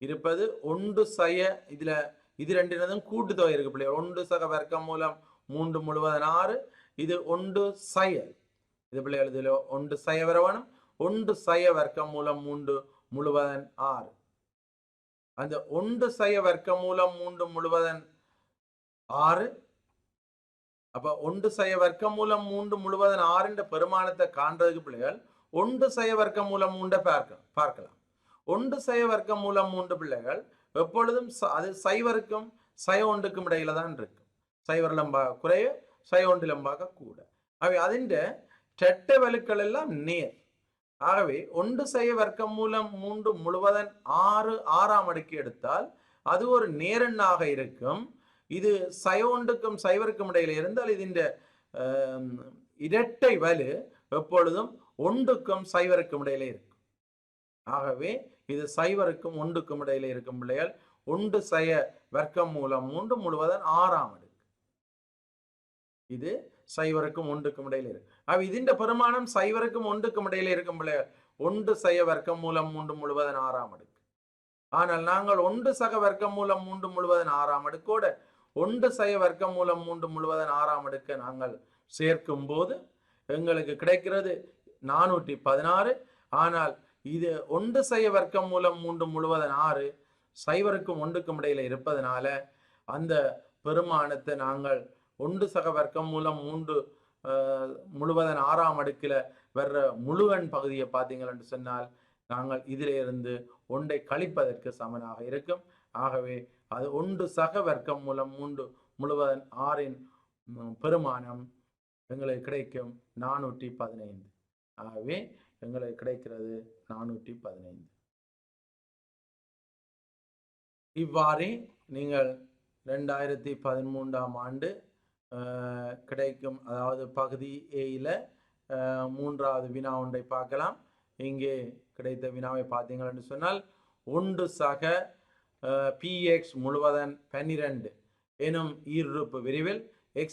இருப்பது 1 சய, இதுல இது ரெண்டினதும் கூட்டுத்தொகை இருக்கு பிள்ளைகள். 1 சக வர்க்கமூலம் 3 முழுவதன் 6. இது 1 சய, இது பிள்ளைகள் இதுல 1 சய வரவணும். 1 சய வர்க்கமூலம் 3 முழுவதன் 6. அந்த 1 சய வர்க்கமூலம் 3 முழுவதன் 6. அப்ப 1 சய வர்க்கமூலம் 3 முழுவதன் 6 பெருமானத்தை காண்றதுக்கு பிள்ளைகள் 1 சய வர்க்கமூலம் 3 பார்க்கலாம். 1 சய வர்க்கமூலம் 3 பிள்ளைகள் எப்பொழுதும் அது சைவருக்கும் சய ஒன்றுக்கும் இடையில தான் இருக்கும். சைவர் லம்பாக குறைய, சய ஒன்று லம்பாக கூட. அவை அதிண்ட செட்ட வலுக்கள் எல்லாம் நேர். ஆகவே 1 சய வர்க்கமூலம் 3 முழுவதன் 6ஆம் அடுக்கு எடுத்தால் அது ஒரு நேரெண்ணாக இருக்கும். இது சய ஒன்றுக்கும் சைவருக்கும் இடையில இருந்தால் இதன் இரட்டை வலு எப்பொழுதும் 1க்கும் சைவருக்கும் இடையில இருக்கும். ஆகவே இது சைவருக்கும் 1க்கும் இடையில இருக்கும் பிள்ளைகள். 1 சய வர்க்கமூலம் 3 முழுவதன் 6ஆம் அடுக்கு. இது சைவருக்கும் ஒன்றுக்கும் இடையில இருக்கு. ഇതിന്റെ பெருமானம் சைவருக்கும் ஒன்றுக்கும் இடையில இருக்கும் பிள்ளைகள். 1 சய வர்க்கம் மூலம் 3 முழுவதன் 6ஆம் அடுக்கு. ஆனால் நாங்கள் 1 சக வர்க்கம் மூலம் 3 முழுவதன் 6ஆம் அடுக்கோட 1 சய வர்க்கம் மூலம் 3 முழுவதன் 6ஆம் அடுக்கு நாங்கள் சேர்க்கும் போது எங்களுக்கு கிடைக்கிறது 416. ஆனால் இது 1 சய வர்க்கம் மூலம் 3 முழுவதன் 6 சைவருக்கும் ஒன்றுக்கும் இடையில இருப்பதனால அந்த பெருமானத்தை நாங்கள் 1 சக வர்க்கம் மூலம் 3 முழுவதன் 6ஆம் அடுக்கில் வர்ற முழுவன் பகுதியை பார்த்தீங்கன்னு சொன்னால் நாங்கள் இதிலிருந்து 1ஐ கழிப்பதற்கு சமனாக இருக்கும். ஆகவே அது 1 சக வர்க்கம் மூலம் 3 முழுவதன் 6இன் பெருமானம் எங்களுக்கு கிடைக்கும் 415. ஆகவே எங்களுக்கு கிடைக்கிறது 415. இவ்வாறு நீங்கள் 2013ஆம் ஆண்டு கிடைக்கும், அதாவது பகுதி ஏயில 3வது வினா ஒன்றை பார்க்கலாம். இங்கே கிடைத்த வினாவை பார்த்தீங்கன்னு சொன்னால் 1 சக px முழுவதன் 12 எனும் ஈருறுப்பு விரிவில் x,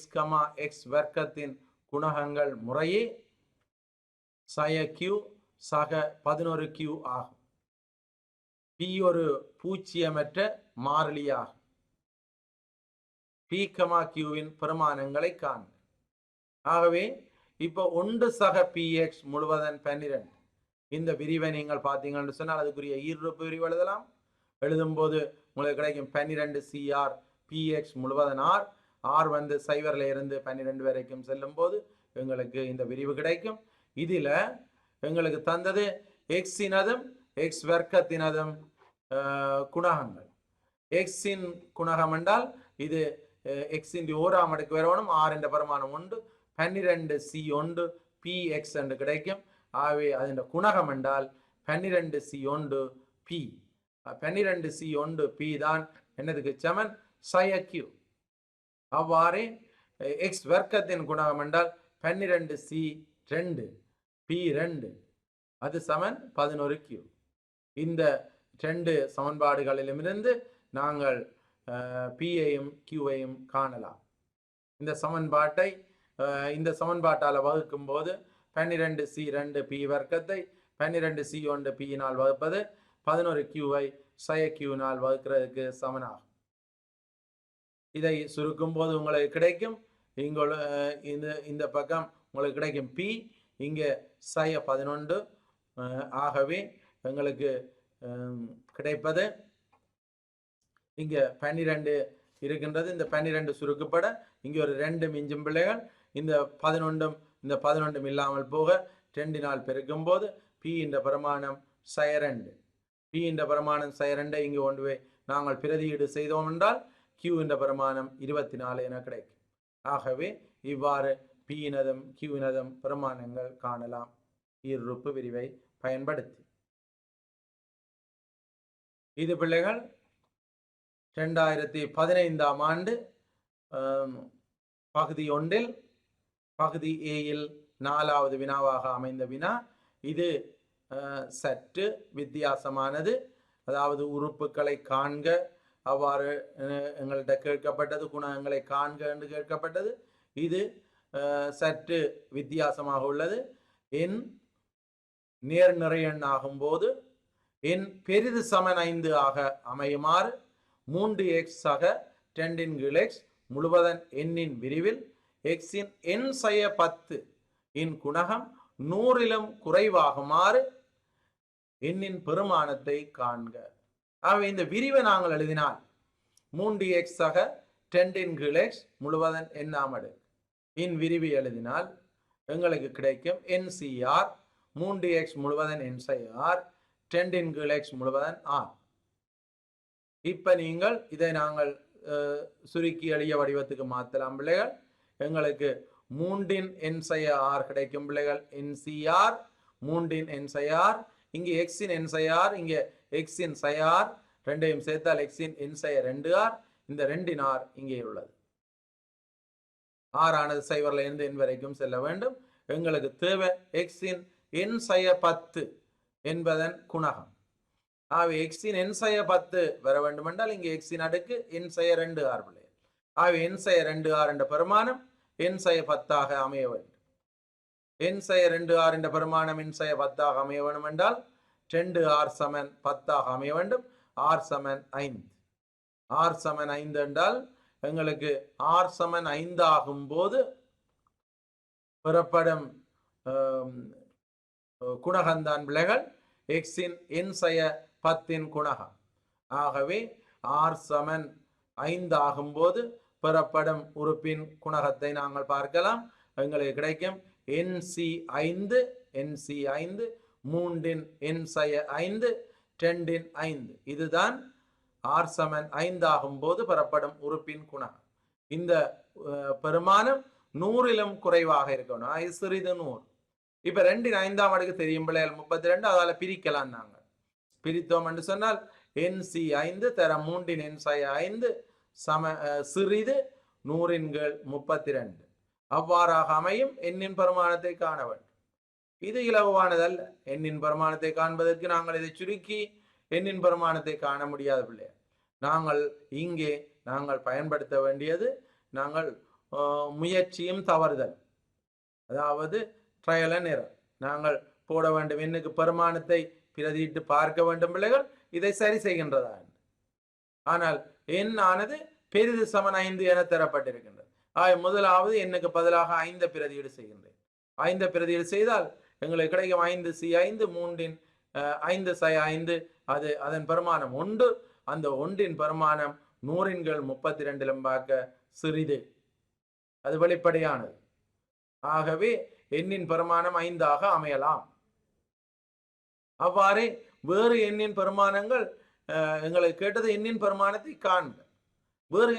x வர்க்கத்தின் குணகங்கள் முறையே சய q சக 11q ஆகும். p ஒரு பூச்சியமற்ற மாறிலியாகும். p, qவின் பெருமானங்களை காண. ஆகவே இப்போ 1 சக px முழுவதன் 12 இந்த விரிவை நீங்கள் பார்த்தீங்கன்னு சொன்னால் அதுக்குரிய ஈருறுப்பு விரிவு எழுதலாம். எழுதும்போது உங்களுக்கு கிடைக்கும் 12 cr px முழுவதன் r. r வந்து சைவரில் இருந்து 12 வரைக்கும் செல்லும் போது எங்களுக்கு இந்த விரிவு கிடைக்கும். இதில் எங்களுக்கு தந்தது எக்ஸினதும் எக்ஸ் வர்க்கத்தினதும் குணகங்கள். எக்ஸின் குணகம் என்றால் இது எக்ஸின் 1ஆம் அடுக்கு வரணும். r என்ற பெருமானம் 1, 12 c1 px என்று கிடைக்கும். ஆகவே அதன் குணகம் என்றால் 12 c1 p. 12 c1 p தான் என்னதுக்கு சமன் சய q. அவ்வாறே எக்ஸ் வர்க்கத்தின் குணகம் என்றால் 12 c2 p2 அது சமன் 11q. இந்த 2 சமன்பாடுகளிலுமிருந்து நாங்கள் pயையும் qவையும் காணலாம். இந்த சமன்பாட்டால் வகுக்கும் போது 12 c2 p வர்க்கத்தை 12 c1 pயினால் வகுப்பது 11qவை சய qனால் வகுக்கிறதுக்கு சமனாகும். இதை சுருக்கும் போது உங்களுக்கு கிடைக்கும், இந்த பக்கம் உங்களுக்கு கிடைக்கும் p, இங்கே சய 11. ஆகவே எங்களுக்கு கிடைப்பது இங்கே 12 இருக்கின்றது. இந்த 12 சுருக்கப்பட இங்கே ஒரு 2 மிஞ்சும் பிள்ளைகள். இந்த 11 இல்லாமல் போக 2னால் பெருக்கும் போது p என்ற பிரமாணம் சய 2. p என்ற பிரமாணம் சய 2 இங்கே கொண்டு போய் நாங்கள் பிரதியீடு செய்தோம் என்றால் q என்ற பிரமாணம் 24 என கிடைக்கும். ஆகவே இவ்வாறு pயினதும் qவினதும் பிரமாணங்கள் காணலாம் ஈருறுப்பு விரிவை பயன்படுத்தி. இது பிள்ளைகள் 2015ஆம் ஆண்டு பகுதி 1 பகுதி ஏயில் 4வது வினாவாக அமைந்த வினா. இது சற்று வித்தியாசமானது. அதாவது உறுப்புகளை காண்க, அவ்வாறு எங்கள்கிட்ட கேட்கப்பட்டது. குணகங்களை காண்க என்று கேட்கப்பட்டது. இது சற்று வித்தியாசமாக உள்ளது. எண் நேர்நிறை எண் ஆகும்போது எண் பெரிது சமன் 5 ஆக அமையுமாறு 3x சக 10 x முழுவதன் எண்ணின் விரிவில் எக்ஸின் எண் சய 10 இன் குணகம் 100லும் குறைவாகுமாறு எண்ணின் பெருமானத்தை காண்க. ஆகவே இந்த விரிவை நாங்கள் எழுதினால் 3x சக 10 x முழுவதன் எண்ணாம் அடுக்கு இன் விரிவு எழுதினால் எங்களுக்கு கிடைக்கும் NCR 3x முழுவதன் NCR 10 x முழுவதன் R. இப்ப நீங்கள் இதை நாங்கள் சுருக்கி எளிய வடிவத்துக்கு மாற்றலாம் பிள்ளைகள். எங்களுக்கு 3 NCR கிடைக்கும் பிள்ளைகள். NCR 3 NCR, இங்கே எக்ஸின் NCR, இங்கே எக்ஸின் சயார், ரெண்டையும் சேர்த்தால் எக்ஸின் NCR 2R. இந்த 2 R இங்கே உள்ளது. R ஆனது சைவரில் இருந்து எண் வரைக்கும் செல்ல வேண்டும். எங்களுக்கு தேவை எக்ஸின் எண் சய 10 என்பதன் குணகம். ஆகவே எக்ஸின் எண் சய 10 வர வேண்டும் என்றால் இங்கே எக்ஸின் அடுக்கு எண் சய 2R பிள்ளைகள். ஆகவே எண் சய 2R என்ற பெருமானம் n சய 10 அமைய வேண்டும். n சய 2r என்ற பெருமானம் n சய 10 அமைய வேண்டும் என்றால் 2r சமன் 10 அமைய வேண்டும். r சமன் 5. r சமன் 5 என்றால் எங்களுக்கு r சமன் 5 ஆகும் போது பெறப்படும் குணகந்தான் பிள்ளைகள் x இன் n சய 10 குணகம். ஆகவே r சமன் 5 ஆகும் போது பெறப்படும் உறுப்பின் குணகத்தை நாங்கள் பார்க்கலாம். எங்களுக்கு கிடைக்கும் nc5 nc5 3 n சய 5 2 5. இதுதான் r சமன் 5 ஆகும் போது பெறப்படும் உறுப்பின் குணகம். இந்த பெருமானம் 100லும் குறைவாக இருக்கணும். இது சிறிது 100. இப்ப 2 5ஆம் அடுக்கு தெரியும் பிள்ளைகள் 32. அதால பிரிக்கலாம். நாங்கள் பிரித்தோம் என்று சொன்னால் nc5 தர 3 n சய 5 சிறிது 100 32. அவ்வாறாக அமையும். எண்ணின் பெருமானத்தை காண வேண்டும். இது இலகுவானதல்ல. எண்ணின் பெருமானத்தை காண்பதற்கு நாங்கள் இதை சுருக்கி எண்ணின் பெருமானத்தை காண முடியாத பிள்ளைகள். நாங்கள் இங்கே பயன்படுத்த வேண்டியது நாங்கள் முயற்சியும் தவறுதல், அதாவது ட்ரையல் அண்ட் எரர். நாங்கள் போட வேண்டும். எண்ணுக்கு பெருமானத்தை பிரதியிட்டு பார்க்க வேண்டும் பிள்ளைகள், இதை சரி செய்கின்றதா. ஆனால் எண் ஆனது பெரிது சமன் 5 என தரப்பட்டிருக்கின்றது. முதலாவது எண்ணுக்கு பதிலாக 5 பிரதியீடு செய்கின்றேன். 5 பிரதியீடு செய்தால் எங்களுக்கு கிடைக்கும் 5c5 3 5 சய 5. அது அதன் பெருமானம் 1. அந்த 1 பெருமானம் 100 32 பார்க்க சிறிது. அது வெளிப்படையானது. ஆகவே எண்ணின் பெருமானம் 5 அமையலாம். அவ்வாறே வேறு எண்ணின் பெருமானங்கள் எங்களுக்கு கேட்டது எண்ணின் பெருமானத்தை காண்க. வேறு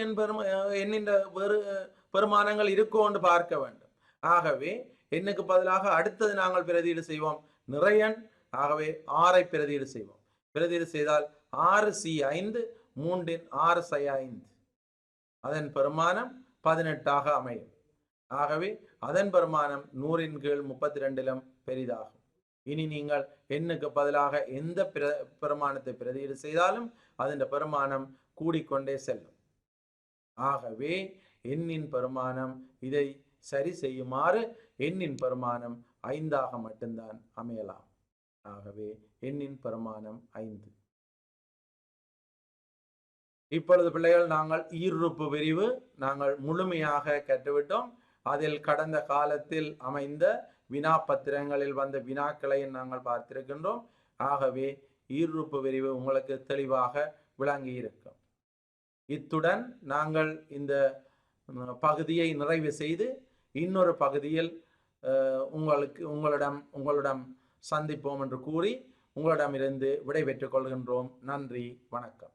எண்ணின் வேறு பெருமானங்கள் இருக்கோ என்று பார்க்க வேண்டும். ஆகவே எண்ணுக்கு பதிலாக அடுத்தது நாங்கள் பிரதியீடு செய்வோம் நிறையன். ஆகவே 6ஐ பிரதியீடு செய்வோம். பிரதியீடு செய்தால் 6c5 3 6 சய 5. அதன் பெருமானம் 18 அமையும். ஆகவே அதன் பெருமானம் 100 32 பெரிதாகும். இனி நீங்கள் எண்ணுக்கு பதிலாக எந்த பெருமானத்தை பிரதியீடு செய்தாலும் அதன் பெருமானம் கூடிக்கொண்டே செல்லும். ஆகவே எண்ணின் பெருமானம் இதை சரி செய்யுமாறு எண்ணின் பெருமானம் 5 மட்டும்தான் அமையலாம். ஆகவே எண்ணின் பெருமானம் 5. இப்பொழுது பிள்ளைகள் நாங்கள் ஈருறுப்பு விரிவு நாங்கள் முழுமையாக கற்றுவிட்டோம். அதில் கடந்த காலத்தில் அமைந்த வினா பத்திரங்களில் வந்த வினாக்களையும் நாங்கள் பார்த்திருக்கின்றோம். ஆகவே ஈருறுப்பு விரிவு உங்களுக்கு தெளிவாக விளங்கி இருக்கும். இத்துடன் நாங்கள் இந்த பகுதியை நிறைவு செய்து இன்னொரு பகுதியில் உங்களிடம் சந்திப்போம் என்று கூறி உங்களிடமிருந்து விடை பெற்றுக் கொள்கின்றோம். நன்றி, வணக்கம்.